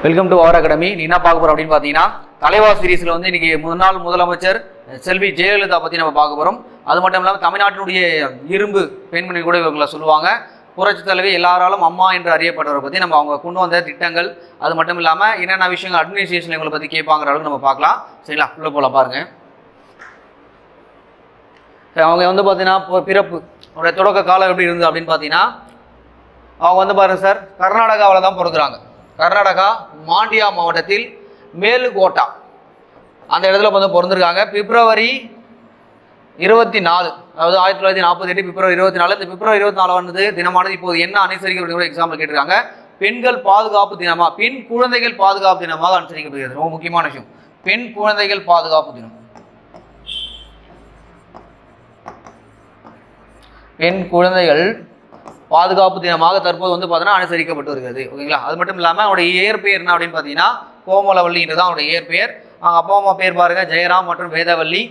Welcome to our academy. நீ என்ன பார்க்க போறோம் அப்படின்னு பார்த்தீங்கன்னா, தலைவா சீரீஸ்ல வந்து இன்னைக்கு முன்னாள் முதலமைச்சர் செல்வி ஜெயலலிதா பற்றி நம்ம பார்க்க போகிறோம். அது மட்டும் இல்லாமல் தமிழ்நாட்டினுடைய இரும்பு பெண்மணி கூட இவங்களை சொல்லுவாங்க. புரட்சி தலைவி எல்லாராலும் அம்மா என்று அறியப்பட்டவரை பற்றி நம்ம அவங்க கொண்டு வந்த திட்டங்கள், அது மட்டும் இல்லாமல் என்னென்ன விஷயங்கள் அட்மினிஸ்ட்ரேஷன் இவங்களை பற்றி கேட்பாங்கிற அளவுக்கு நம்ம பார்க்கலாம். சரிங்களா, உள்ள போல பாருங்க. அவங்க வந்து பார்த்தீங்கன்னா பிறப்பு அவருடைய தொடக்க காலம் எப்படி இருந்தது அப்படின்னு பார்த்தீங்கன்னா, அவங்க வந்து பாருங்க சார், கர்நாடகாவில் தான் பிறகுறாங்க. கர்நாடகா மாண்டியா மாவட்டத்தில் மேலுகோட்டா அந்த இடத்துல வந்து பிறந்திருக்காங்க. பிப்ரவரி 24, அதாவது 1948 பிப்ரவரி 24. இந்த பிப்ரவரி 24 தினமானது இப்போது என்ன அனுசரிக்கப்படுகிற எக்ஸாம்பிள் கேட்டிருக்காங்க. பெண்கள் பாதுகாப்பு தினமா, பெண் குழந்தைகள் பாதுகாப்பு தினமாக அனுசரிக்கப்படுகிறது. ரொம்ப முக்கியமான விஷயம், பெண் குழந்தைகள் பாதுகாப்பு தினம். பெண் குழந்தைகள் பாதுகாப்பு தினமாக தற்போது வந்து பார்த்தீங்கன்னா அனுசரிக்கப்பட்டு வருகிறது. ஓகேங்களா, அது மட்டும் இல்லாமல் அவருடைய இயற்பெயர் என்ன அப்படின்னு பார்த்தீங்கன்னா கோமலவல்லி என்று தான் அவருடைய இயற்பெயர். அவங்க அப்பா அம்மா பேர் பாருங்க, ஜெயராம் மற்றும் வேதவல்லி.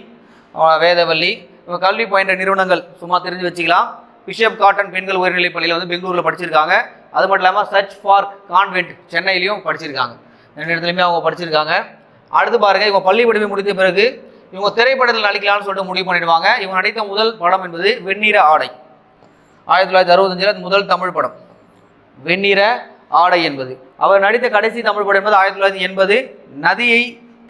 இவங்க கல்வி பயின்ற நிறுவனங்கள் சும்மா தெரிஞ்சு வச்சுக்கலாம். பிஷப் காட்டன் பெண்கள் உயர்நிலைப் பள்ளியில் வந்து பெங்களூரில் படிச்சிருக்காங்க. அது மட்டும் இல்லாமல் சர்ச் ஃபார் கான்வென்ட் சென்னையிலையும் படிச்சிருக்காங்க. ரெண்டு இடத்துலையுமே அவங்க படிச்சிருக்காங்க. அடுத்து பாருங்க, இவங்க பள்ளி படிப்பை முடித்த பிறகு இவங்க திரைப்படத்தில் நடிக்கலாம்னு சொல்லிட்டு முடிவு பண்ணிடுவாங்க. இவங்க நடித்த முதல் படம் என்பது வெண்ணிற ஆடை. 1965 முதல் தமிழ் படம் வெண்ணிற ஆடை என்பது. அவர் நடித்த கடைசி தமிழ் படம் என்பது 1980 நதியை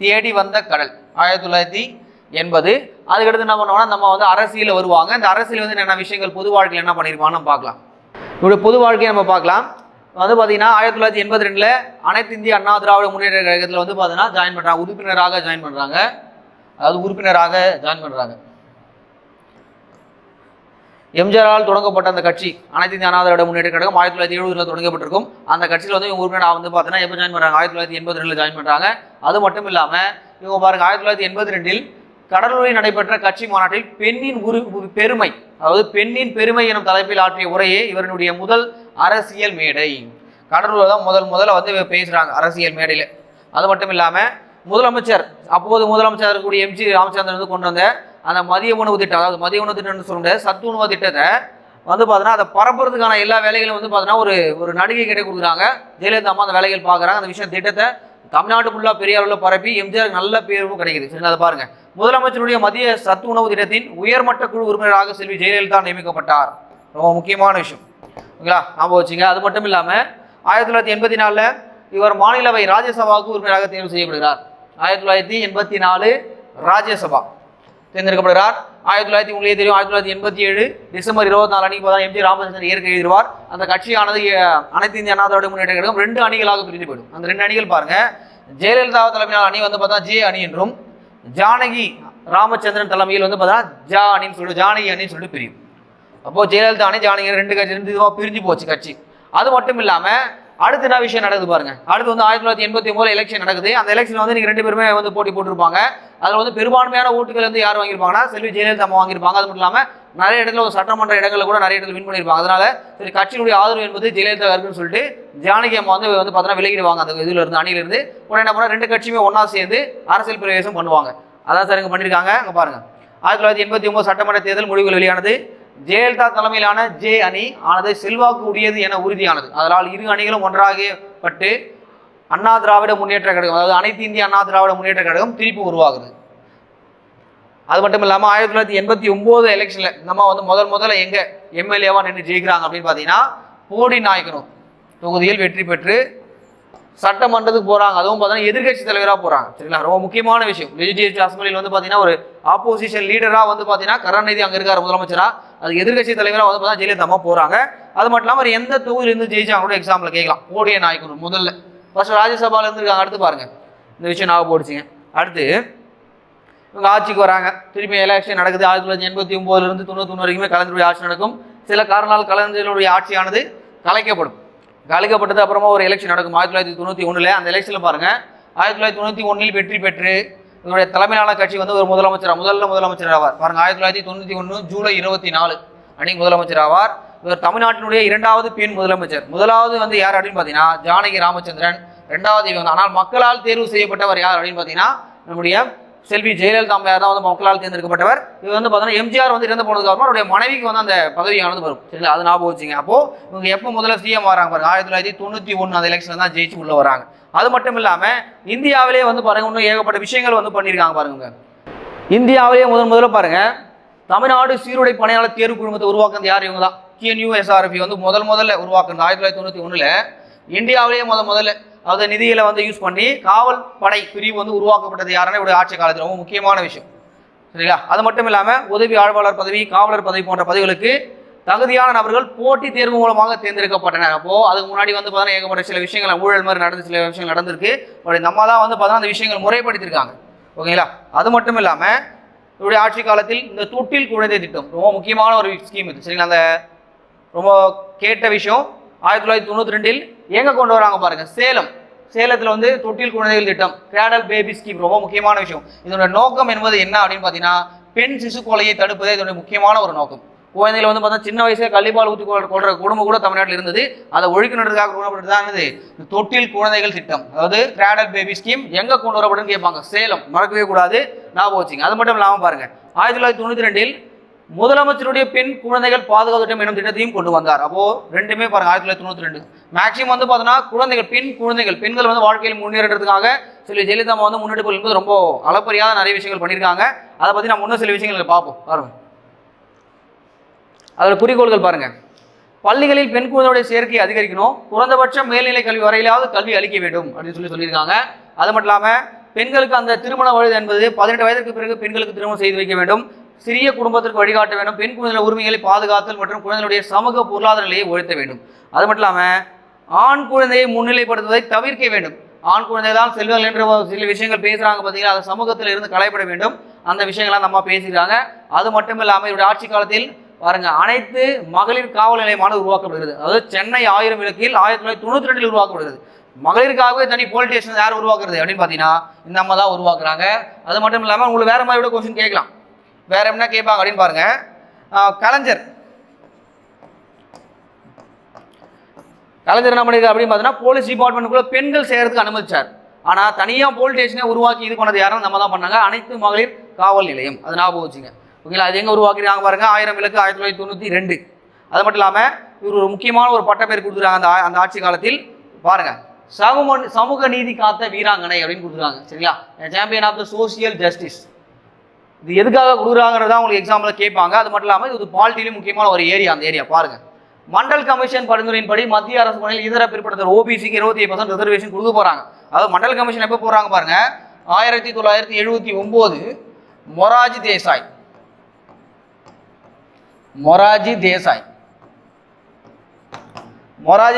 தேடி வந்த கடல். 1980. அதுக்கடுத்து என்ன பண்ணுவாங்கன்னா, நம்ம வந்து அரசியலில் வருவாங்க. இந்த அரசியல் வந்து என்னென்ன விஷயங்கள் பொது வாழ்க்கையில் என்ன பண்ணியிருப்பாங்கன்னு நம்ம பார்க்கலாம். இவருடைய பொது வாழ்க்கையை நம்ம பார்க்கலாம். வந்து பார்த்தீங்கன்னா 1982 அனைத்து இந்திய அண்ணா திராவிட முன்னேற்ற கழகத்தில் வந்து பார்த்தீங்கன்னா ஜாயின் பண்ணுறாங்க. உறுப்பினராக ஜாயின் பண்ணுறாங்க. எம்ஜிஆரால் தொடங்கப்பட்ட அந்த கட்சி அனைத்து இந்திய அண்ணா திராவிட முன்னேற்ற கழகம் 1970 தொடங்கப்பட்டிருக்கும். அந்த கட்சியில் வந்து இவங்க உறுப்பினராக வந்து பார்த்தீங்கன்னா எப்போ ஜாயின் பண்ணுறாங்க, 1982 ஜாயின் பண்ணுறாங்க. அது மட்டும் இல்லாமல் இவங்க பாருங்க, 1982 கடலூரில் நடைபெற்ற கட்சி மாநாட்டில் பெண்ணின் பெருமை, அதாவது பெண்ணின் பெருமை எனும் தலைப்பில் ஆற்றிய உரையே இவருடைய முதல் அரசியல் மேடை. கடலூரில் தான் முதல்ல வந்து பேசுகிறாங்க அரசியல் மேடையில். அது மட்டும் இல்லாமல் முதலமைச்சர், அப்போது முதலமைச்சர் இருக்கக்கூடிய எம்.ஜி. ராமச்சந்திரன் வந்து கொண்டு வந்த அந்த மதிய உணவு திட்டம், அதாவது மதிய உணவு திட்டம்னு சொல்ற சத்து உணவு திட்டத்தை வந்து பார்த்தீங்கன்னா அதை பரப்புறதுக்கான எல்லா வேலைகளும் வந்து பார்த்தீங்கன்னா ஒரு நடிகை கிட்ட கொடுக்குறாங்க. ஜெயலலிதா அம்மா அந்த வேலைகள் பார்க்குறாங்க. அந்த விஷயம் திட்டத்தை தமிழ்நாட்டு ஃபுல்லாக பெரிய அளவில் பரப்பி எம்ஜிஆருக்கு நல்ல பேரும் கிடைக்குது. சரி, அதை பாருங்க. முதலமைச்சருடைய மதிய சத்து உணவு திட்டத்தின் உயர்மட்ட குழு உறுப்பினராக செல்வி ஜெயலலிதா நியமிக்கப்பட்டார். ரொம்ப முக்கியமான விஷயம், ஓகேங்களா, ஞாபகம் வச்சுங்க. அது மட்டும் இல்லாமல் 1984 இவர் மாநிலவை ராஜ்யசபாவுக்கு உறுப்பினராக தேர்வு செய்யப்படுகிறார். 1984 ராஜ்யசபா தேர்ந்தெடுக்கப்படுகிறார். 1987 டிசம்பர் 24 அன்னைக்கு பார்த்தா எம்.ஜி. ராமச்சந்திரன் இயற்கை எழுதிடுவார். அந்த கட்சியானது அனைத்து இந்திய அண்ணா திராவிட முன்னேற்ற கழகம் 2 அணிகளாக பிரிந்து போயிடும். அந்த 2 அணிகள் பாருங்க, ஜெயலலிதா தலைமையிலான அணி வந்து பார்த்தா ஜே அணி என்றும், ஜானகி ராமச்சந்திரன் தலைமையில் வந்து பார்த்தா ஜானகி அணின்னு சொல்லிட்டு பிரியும். அப்போ ஜெயலலிதா அணி ஜானகி 2 கட்சி 2 இதுவாக பிரிஞ்சு போச்சு கட்சி. அது மட்டும் இல்லாமல் அடுத்து என்ன விஷயம் நடக்குது பாருங்க. அடுத்து வந்து 1989 எலெக்ஷன் நடக்குது. அந்த எலெக்ஷன் வந்து நீங்கள் 2 பேருமே வந்து போட்டி போட்டிருப்பாங்க. அதில் வந்து பெரும்பான்மையான ஓட்டுகள் வந்து யார் வாங்கியிருப்பாங்கன்னா செல்வி ஜெயலலிதா அம்மா வாங்கியிருப்பாங்க. அது மட்டும் இல்லாமல் நிறைய இடத்துல ஒரு சட்டமன்ற இடங்களில் கூட நிறைய இடத்துல வின் பண்ணியிருப்பாங்க. அதனால சரி, கட்சியினுடைய ஆதரவு என்பது ஜெயலலிதா இருக்குன்னு சொல்லிட்டு ஜானகி அம்மா வந்து பார்த்தீங்கன்னா விலகிடுவாங்க அந்த இதில் இருந்து, அணியிலிருந்து. உடனே என்ன பண்ணால் 2 கட்சியுமே ஒன்றா சேர்ந்து அரசியல் பிரவேசம் பண்ணுவாங்க. அதான் சார் இங்கே பண்ணியிருக்காங்க. அங்கே பாருங்க, 1989 சட்டமன்ற தேர்தல் முடிவுகள் வெளியானது. ஜெயலலிதா தலைமையிலான ஜே அணி ஆனது செல்வாக்கு உடையது என உறுதியானது. அதனால் 2 அணிகளும் ஒன்றாகப்பட்டு அண்ணா திராவிட முன்னேற்ற கழகம், அதாவது அனைத்து இந்திய அண்ணா திராவிட முன்னேற்ற கழகம் திருப்பி உருவாகுது. அது மட்டும் இல்லாமல் 1989 எலெக்ஷனில் நம்ம வந்து முதல்ல எங்க எம்எல்ஏவா நின்று ஜெயிக்கிறாங்க அப்படின்னு பார்த்தீங்கன்னா போடி நாயக்கனூர் தொகுதியில் வெற்றி பெற்று சட்டமன்றத்துக்கு போகிறாங்க. அதுவும் பார்த்தீங்கன்னா எதிர்கட்சி தலைவராக போகிறாங்க. சரிங்களா, ரொம்ப முக்கியமான விஷயம். லெஜிஸ்லேட்டிவ் அசம்பிளியில் வந்து பார்த்தீங்கன்னா ஒரு ஆப்போசிஷன் லீடராக வந்து பார்த்தீங்கன்னா கருணாநிதி அங்கே இருக்கார் முதலமைச்சராக. அது எதிர்கட்சி தலைவராக வந்து பார்த்தா ஜெயலலிதா அம்மா போகிறாங்க. அது மட்டும் இல்லாமல் ஒரு எந்த தொகுதியிலிருந்து ஜெயிச்சாங்க கூட எக்ஸாம்பிள் கேட்கலாம். போடிய நாயக்கனூர் முதல்ல ஃபர்ஸ்ட் ராஜ்யசபாவில் இருந்துருக்காங்க. அடுத்து பாருங்க, இந்த விஷயம் நான் போடுச்சிங்க. அடுத்து இவங்க ஆட்சிக்கு வராங்க. திருப்பி எலெக்ஷன் நடக்குது. 1989 91 வரைக்குமே கலைஞருடைய ஆட்சி நடக்கும். சில காரணால் கலைஞருடைய ஆட்சியானது கலைக்கப்பட்டது அப்புறமா ஒரு எலெக்ஷன் நடக்கும் 1991. அந்த எலெக்ஷனில் பாருங்க, 1991 வெற்றி பெற்று இவருடைய தலைமையிலான கட்சி வந்து ஒரு முதலமைச்சர் ஆவார். பாருங்க, 1991 ஜூலை 24 அன்னைக்கு முதலமைச்சர் ஆவார். இவர் தமிழ்நாட்டினுடைய 2வது பெண் முதலமைச்சர். முதலாவது வந்து யார் அப்படின்னு பார்த்தீங்கன்னா ஜானகி ராமச்சந்திரன். 2வது இவங்க. ஆனால் மக்களால் தேர்வு செய்யப்பட்டவர் யார் அப்படின்னு பார்த்தீங்கன்னா நம்முடைய செல்வி ஜெயலலிதா அம்மையார் தான் வந்து மக்களால் தேர்ந்தெடுக்கப்பட்டவர். இது வந்து பார்த்தீங்கன்னா எம்ஜிஆர் வந்து இறந்து போனதுக்கு அப்புறம் அவருடைய மனைவிக்கு வந்து அந்த பதவியானது வரும். சரிங்களா, அது ஞாபகம் வச்சுங்க. அப்போ இவங்க எப்போ முதல்ல சிஎம் வராங்க பாருங்க, 1991 அந்த எலெக்ஷன் தான் ஜெயிச்சு உள்ள வராங்க. அது மட்டும் இல்லாம இந்தியாவிலே வந்து பாருங்க இன்னும் ஏகப்பட்ட விஷயங்கள் வந்து பண்ணியிருக்காங்க பாருங்க. இந்தியாவிலேயே முதல்ல பாருங்க தமிழ்நாடு சீருடை பணியாளர் தேர்வு குழுமத்தை உருவாக்குறது யார்? இவங்க தான். TNUSRB வந்து முதல்ல உருவாக்குறது 1991. இந்தியாவிலேயே முதல்ல அந்த நிதியில வந்து யூஸ் பண்ணி காவல் படை பிரிவு வந்து உருவாக்கப்பட்டது யாருன்னா இவருடைய ஆட்சி காலத்தில். ரொம்ப முக்கியமான விஷயம். சரிங்களா, அது மட்டும் இல்லாம உதவி ஆய்வாளர் பதவி, காவலர் பதவி போன்ற பதவிகளுக்கு தகுதியான நபர்கள் போட்டி தேர்வு மூலமாக தேர்ந்தெடுக்கப்பட்டனர். அப்போ அதுக்கு முன்னாடி வந்து பார்த்தீங்கன்னா ஏகப்பட்ட சில விஷயங்கள் ஊழல் மாதிரி நடந்து சில விஷயங்கள் நடந்திருக்கு. நம்ம தான் வந்து பார்த்தீங்கன்னா அந்த விஷயங்கள் முறைப்படுத்தியிருக்காங்க. ஓகேங்களா, அது மட்டும் இல்லாம இவருடைய ஆட்சி காலத்தில் இந்த தொட்டில் குழந்தை திட்டம் ரொம்ப முக்கியமான ஒரு ஸ்கீம் இது. சரிங்களா, அந்த ரொம்ப கேட்ட விஷயம் 1992 எங்க கொண்டு வராங்க பாருங்க, சேலத்தில் வந்து தொட்டில் குழந்தைகள் திட்டம், கிராடல் பேபி ஸ்கீம். ரொம்ப முக்கியமான விஷயம். இதோட நோக்கம் என்பது என்ன அப்படின்னு பார்த்தீங்கன்னா பெண் சிசு கொலையை தடுப்பதே இதோட முக்கியமான ஒரு நோக்கம். குழந்தைகளை வந்து பார்த்தா சின்ன வயசுல கள்ளிப்பால் ஊற்றி கொள்ற குடும்பம் கூட தமிழ்நாட்டில் இருந்தது. அதை ஒழிக்கணுன்றதுக்காக கொண்டு வரப்பட்டது தான் என்னது தொட்டில் குழந்தைகள் திட்டம், அதாவது கிராடல் பேபி ஸ்கீம். எங்க கொண்டு வரப்படுன்னு கேட்பாங்க, சேலம். மறக்கவே கூடாது, ஞாபகம் வச்சுங்க. அது மட்டும் இல்லாமல் பாருங்க 1992 முதலமைச்சருடைய பெண் குழந்தைகள் பாதுகாப்பு திட்டம் என்னும் திட்டத்தையும் கொண்டு வந்தார். அப்போ ரெண்டுமே பாருங்க 1992 மேக்சிமம் வந்து பார்த்தோன்னா பெண்கள் வந்து வாழ்க்கையில் முன்னேறதுக்காக சில ஜெயலலிதா வந்து முன்னெடுப்பு என்பது ரொம்ப அளப்பரியாத நிறைய விஷயங்கள் பண்ணியிருக்காங்க. அதை பற்றி நம்ம இன்னும் சில விஷயங்கள் பார்ப்போம் பாருங்க. அதோட குறிக்கோள்கள் பாருங்க, பள்ளிகளில் பெண் குழந்தையுடைய சேர்க்கையை அதிகரிக்கணும், குறைந்தபட்சம் மேல்நிலை கல்வி வரையிலாவது கல்வி அளிக்க வேண்டும் அப்படின்னு சொல்லியிருக்காங்க. அது மட்டும் இல்லாமல் பெண்களுக்கு அந்த திருமண வயது என்பது 18 வயதுக்கு பிறகு பெண்களுக்கு திருமணம் செய்து வைக்க வேண்டும், சிறிய குடும்பத்திற்கு வழிகாட்ட வேண்டும், பெண் குழந்தைகள் உரிமைகளை பாதுகாத்தல் மற்றும் குழந்தைகளுடைய சமூக பொருளாதார நிலையை உயர்த்த வேண்டும். அது மட்டும் இல்லாமல் ஆண் குழந்தையை முன்னிலைப்படுத்துவதை தவிர்க்க வேண்டும். ஆண் குழந்தை தான் செல்வங்கள் என்ற சில விஷயங்கள் பேசுகிறாங்க பார்த்தீங்கன்னா, அது சமூகத்தில் இருந்து களையப்பட வேண்டும். அந்த விஷயங்கள்லாம் நம்ம பேசியிருக்காங்க. அது மட்டும் இல்லாமல் இவருடைய ஆட்சி காலத்தில் பாருங்க அனைத்து மகளிர் காவல் நிலையமானது உருவாக்கப்படுகிறது. அதாவது சென்னை 1000 விளக்கில் 1992 உருவாக்கப்படுகிறது. மகளிருக்காகவே தனி போலீஸ் ஸ்டேஷன் யார் உருவாக்குறது அப்படின்னு பார்த்தீங்கன்னா இந்த அம்மா தான் உருவாக்குறாங்க. அது மட்டும் இல்லாமல் உங்களுக்கு வேற மாதிரி கொஸ்டின் கேட்கலாம், வேற என்ன கேட்பாங்க அப்படின்னு பாருங்க. கலைஞர் என்ன பண்ணிருக்காரு அப்படின்னு பார்த்தீங்கன்னா போலீஸ் டிபார்ட்மெண்ட்டுக்குள்ள பெண்கள் செய்யறதுக்கு அனுமதிச்சார். ஆனால் தனியாக போலீஸ் ஸ்டேஷனை உருவாக்கி இது பண்ணது யாரும் நம்ம தான் பண்ணாங்க, அனைத்து மகளிர் காவல் நிலையம். அது ஞாபகம் வச்சுங்க. ஓகேங்களா, அது எங்கே உருவாக்கிருக்காங்க பாருங்க, 1000 விளக்கு 1992. அது மட்டும் இல்லாமல் இவர் ஒரு முக்கியமான ஒரு பட்டப்பேர் கொடுத்துருக்காங்க அந்த ஆட்சி காலத்தில் பாருங்க, சமூக நீதி காத்த வீராங்கனை அப்படின்னு கொடுத்துருக்காங்க. சரிங்களா, champion of the social justice. இது எதுக்காக கொடுக்குறாங்கிறதா உங்களுக்கு எக்ஸாம்பிள் கேட்பாங்க. அது மட்டும் இல்லாமல் இது பாலிட்டியிலும் முக்கியமான ஒரு ஏரியா. அந்த ஏரியா பாருங்க, மண்டல் கமிஷன் பரிந்துரையின்படி மத்திய அரசு பணியில் இதர பிற்படுத்தல் ஓபிசிக்கு 28% ரிசர்வேஷன் கொடுக்க போறாங்க. அதாவது மண்டல் கமிஷன் எப்போ போறாங்க பாருங்க, 1979 மொராஜி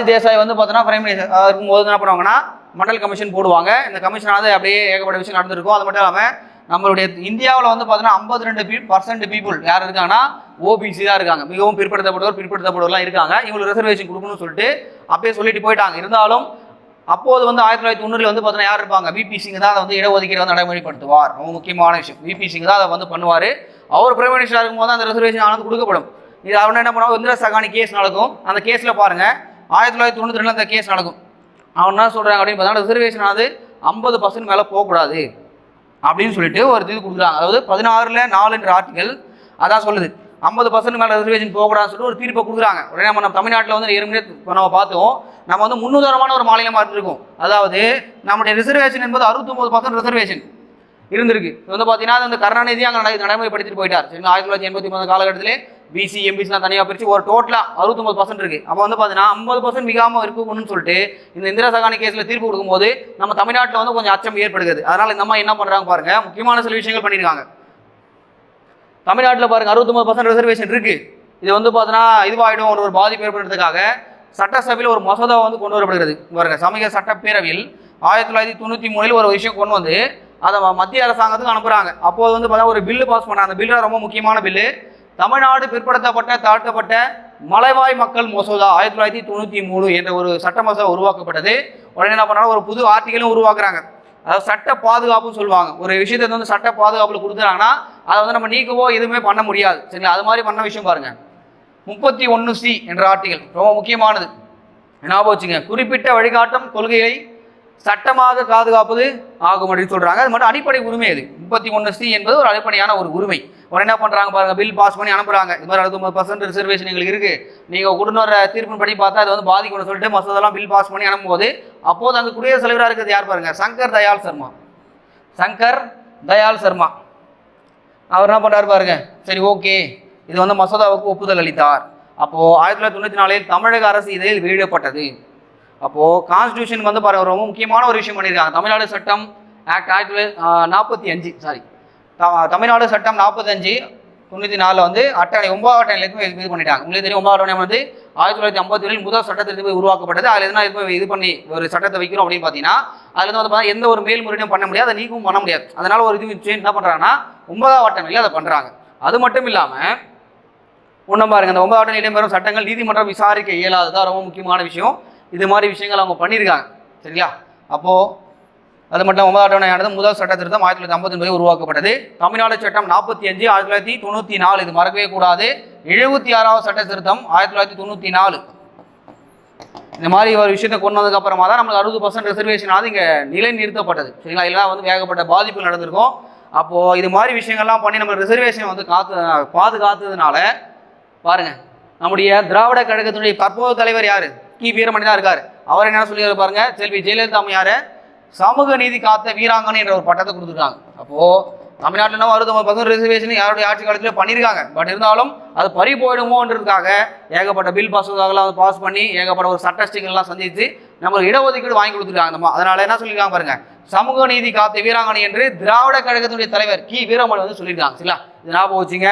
தேசாய் வந்து பார்த்தீங்கன்னா பிரைம் மினிஸ்டர் இருக்கும்போது என்ன பண்ணுவாங்கன்னா மண்டல் கமிஷன் போடுவாங்க. இந்த கமிஷனானது அப்படியே ஏகப்பட்ட விஷயம் நடந்திருக்கும். அது மட்டும் இல்லாமல் நம்மளுடைய இந்தியாவில் வந்து பார்த்தீங்கன்னா 52% பீப்புள் யார் இருக்காங்கன்னா ஓபிசி தான் இருக்காங்க. மிகவும் பிற்படுத்தப்படுவர்லாம் இருக்காங்க. இவங்களுக்கு ரிசர்வேஷன் கொடுக்கணும்னு சொல்லிட்டு அப்பயே சொல்லிட்டு போயிட்டாங்க. இருந்தாலும் அப்போது வந்து 1990 வந்து பார்த்தீங்கன்னா யார் இருப்பாங்க, விபி சிங் தான் அதை வந்து இடஒதுக்கீடு வந்து நடைமுறைப்படுத்துவார். ரொம்ப முக்கியமான விஷயம், விபி சிங் தான் அதை வந்து பண்ணுவார். அவர் பிரைம் மினிஸ்டராக இருக்கும்போது அந்த ரிசர்வேஷன் ஆனது கொடுக்கப்படும். இது அவர் என்ன பண்ணுவாங்க, இந்திரா சகானி கேஸ் நடக்கும். அந்த கேஸில் பாருங்க 1992 அந்த கேஸ் நடக்கும். அவன் என்ன சொல்கிறாங்க அப்படின்னு பார்த்தீங்கன்னா ரிசர்வேஷன் ஆனது 50% மேலே போகக்கூடாது அப்படின்னு சொல்லிட்டு ஒரு இது கொடுக்குறாங்க. அதாவது 16(4) என்ற ஆர்டிகல் அதான் சொல்லுது 50% மேலே ரிசர்வேஷன் போகக்கூடாதுன்னு சொல்லிட்டு ஒரு தீர்ப்பை கொடுக்குறாங்க. உடனே நம்ம தமிழ்நாட்டில் வந்து ஏற்கனவே நம்ம பார்த்தோம், நம்ம வந்து முன்னுதாரணமான ஒரு மாநிலமாக இருந்திருக்கும். அதாவது நம்முடைய ரிசர்வேஷன் என்பது 69% ரிசர்வேஷன் இருந்திருக்கு. இது வந்து பார்த்தீங்கன்னா அது வந்து கருணாநிதி அங்கே நடைமுறைப்படுத்திட்டு போயிட்டார். 1983 காலகட்டத்திலே பிசி எம்பிசிலாம் தனியாக பிரித்து ஒரு டோட்டலாக 69% இருக்குது. அப்போ வந்து பார்த்தீங்கன்னா 50% மிகாமல் இருக்கணும்னு சொல்லிட்டு இந்த இந்திரா சகானி கேஸில் தீர்ப்பு கொடுக்கும்போது நம்ம தமிழ்நாட்டில் வந்து கொஞ்சம் அச்சம் ஏற்படுகிறது. அதனால் இந்த மாதிரி என்ன பண்ணுறாங்க பாருங்க, முக்கியமான சில விஷயங்கள் பண்ணியிருக்காங்க. தமிழ்நாட்டில் பாருங்க 69% ரிசர்வேஷன் இருக்குது. இது வந்து பார்த்தீங்கன்னா இதுவாகிடும் ஒரு பாதிப்பு ஏற்படுறதுக்காக சட்டசபையில் ஒரு மசோதா வந்து கொண்டு வரப்படுகிறது. பாருங்க, சமூக சட்டப்பேரவையில் 1993 ஒரு விஷயம் கொண்டு வந்து அதை மத்திய அரசாங்கத்துக்கு அனுப்புகிறாங்க. அப்போது வந்து பார்த்தா ஒரு பில்லு பாஸ் பண்ணுறாங்க. அந்த பில்லு ரொம்ப முக்கியமான பில்லு, தமிழ்நாடு பிற்படுத்தப்பட்ட தாழ்த்தப்பட்ட மலைவாய் மக்கள் மசோதா 1993 என்ற ஒரு சட்ட மசோதா உருவாக்கப்பட்டது. உடனே என்ன பண்ணாலும் ஒரு புது ஆர்டிகலும் உருவாக்குறாங்க. அதாவது சட்ட பாதுகாப்புன்னு சொல்லுவாங்க. ஒரு விஷயத்தை வந்து சட்ட பாதுகாப்பில் கொடுத்துறாங்கன்னா அதை வந்து நம்ம நீக்கவோ எதுவுமே பண்ண முடியாது. சரிங்களா, அது மாதிரி பண்ண விஷயம் பாருங்க. 31C என்ற ஆர்டிகல் ரொம்ப முக்கியமானது, ஞாபகம் வச்சுங்க. குறிப்பிட்ட வழிகாட்டும் கொள்கையை சட்டமாக பாதுகாப்பது ஆகும் அப்படின்னு சொல்றாங்க. அது மட்டும் அடிப்படை உரிமை. அது 31C என்பது ஒரு அடிப்படையான ஒரு உரிமை. உடனே என்ன பண்றாங்க பாருங்க, பில் பாஸ் பண்ணி அனுப்புறாங்க. இது மாதிரி 69% ரிசர்வேஷன் எங்களுக்கு இருக்கு, நீங்க கொண்டு வர தீர்ப்பின் படி பார்த்தா அது வந்து பாதிக்கும்னு சொல்லிட்டு மசோதாலாம் பில் பாஸ் பண்ணி அனுப்பும்போது, அப்போது அங்கே குடியரசுத் தலைவராக இருக்கிறது யார் பாருங்க, சங்கர் தயாள் சர்மா. சங்கர் தயாள் சர்மா அவர் என்ன பண்றாரு பாருங்க, சரி ஓகே இது வந்து மசோதாவுக்கு ஒப்புதல் அளித்தார். அப்போ 1994 தமிழக அரசு இதில் வெளியிடப்பட்டது. அப்போ கான்ஸ்டியூஷன் வந்து பாருங்க ரொம்ப முக்கியமான ஒரு விஷயம் பண்ணியிருக்காங்க. தமிழ்நாடு சட்டம் ஆக்ட் 1945 தமிழ்நாடு சட்டம் 45/94 வந்து அட்டவணை 9வது அட்டவணையில இது பண்ணிட்டாங்க. உங்களுக்கு தெரியும் 9வது அட்டவணை வந்து 1957 முதல் சட்டத்திற்கு உருவாக்கப்பட்டது. அதில் எதுனா இது பண்ணி ஒரு சட்டத்தை வைக்கிறோம் அப்படின்னு பார்த்தீங்கன்னா அதுல வந்து எந்த ஒரு மேல்முறையும் பண்ண முடியாது, அதை நீக்கும் பண்ண முடியாது. அதனால ஒரு இது என்ன பண்றாங்கன்னா 9வது அட்டவணையில் அதை பண்றாங்க. அது மட்டும் இல்லாம ஒன்றும் பாருங்க, அந்த 9வது அட்டவணையில் இடம்பெறும் சட்டங்கள் நீதிமன்றம் விசாரிக்க இயலாததான் ரொம்ப முக்கியமான விஷயம். இது மாதிரி விஷயங்கள் அவங்க பண்ணியிருக்காங்க. சரிங்களா? அப்போ அது மட்டும் 9வது அட்டவணையானது முதல் சட்ட திருத்தம் 1959 உருவாக்கப்பட்டது. தமிழ்நாடு சட்டம் 45 1994 இது மறக்கவே கூடாது. 76வது சட்ட திருத்தம் 1994. இந்த மாதிரி ஒரு விஷயத்தை கொண்டு வந்ததுக்கு அப்புறமா தான் நமக்கு 60% ரிசர்வேஷன் ஆகுது இங்கே நிலைநிறுத்தப்பட்டது. சரிங்களா? இதெல்லாம் வந்து வேகப்பட்ட பாதிப்பு நடந்திருக்கும். அப்போ இது மாதிரி விஷயங்கள்லாம் பண்ணி நம்ம ரிசர்வேஷன் வந்து பாதுகாத்ததுனால பாருங்க, நம்முடைய திராவிட கழகத்தினுடைய தற்போது தலைவர் யாரு, கி வீரமணி தான் இருக்காரு. அவர் என்ன சொல்லி பாருங்க, செல்வி ஜெயலலிதா அம்மையாரை சமூக நீதி காத்த வீராங்கனை என்ற ஒரு பட்டத்தை கொடுத்துருக்காங்க. அப்போ தமிழ்நாட்டில் 60% ரிசர்வேஷன் யாருடைய ஆட்சி காலத்திலே பண்ணியிருக்காங்க. பட் இருந்தாலும் அது பறி போயிடுமோன்றதுக்காக ஏகப்பட்ட பில் பாஸ்லாம் வந்து பாஸ் பண்ணி ஏகப்பட்ட ஒரு சட்டஸ்டிகள்லாம் சந்தித்து நம்ம இடஒதுக்கீடு வாங்கி கொடுத்துருக்காங்க. அதனால என்ன சொல்லியிருக்காங்க பாருங்க, சமூக நீதி காத்த வீராங்கனை என்று திராவிட கழகத்தினுடைய தலைவர் கி வீரமணி வந்து சொல்லியிருக்காங்க. சரிங்களா? இது ஞாபகம் வச்சுங்க.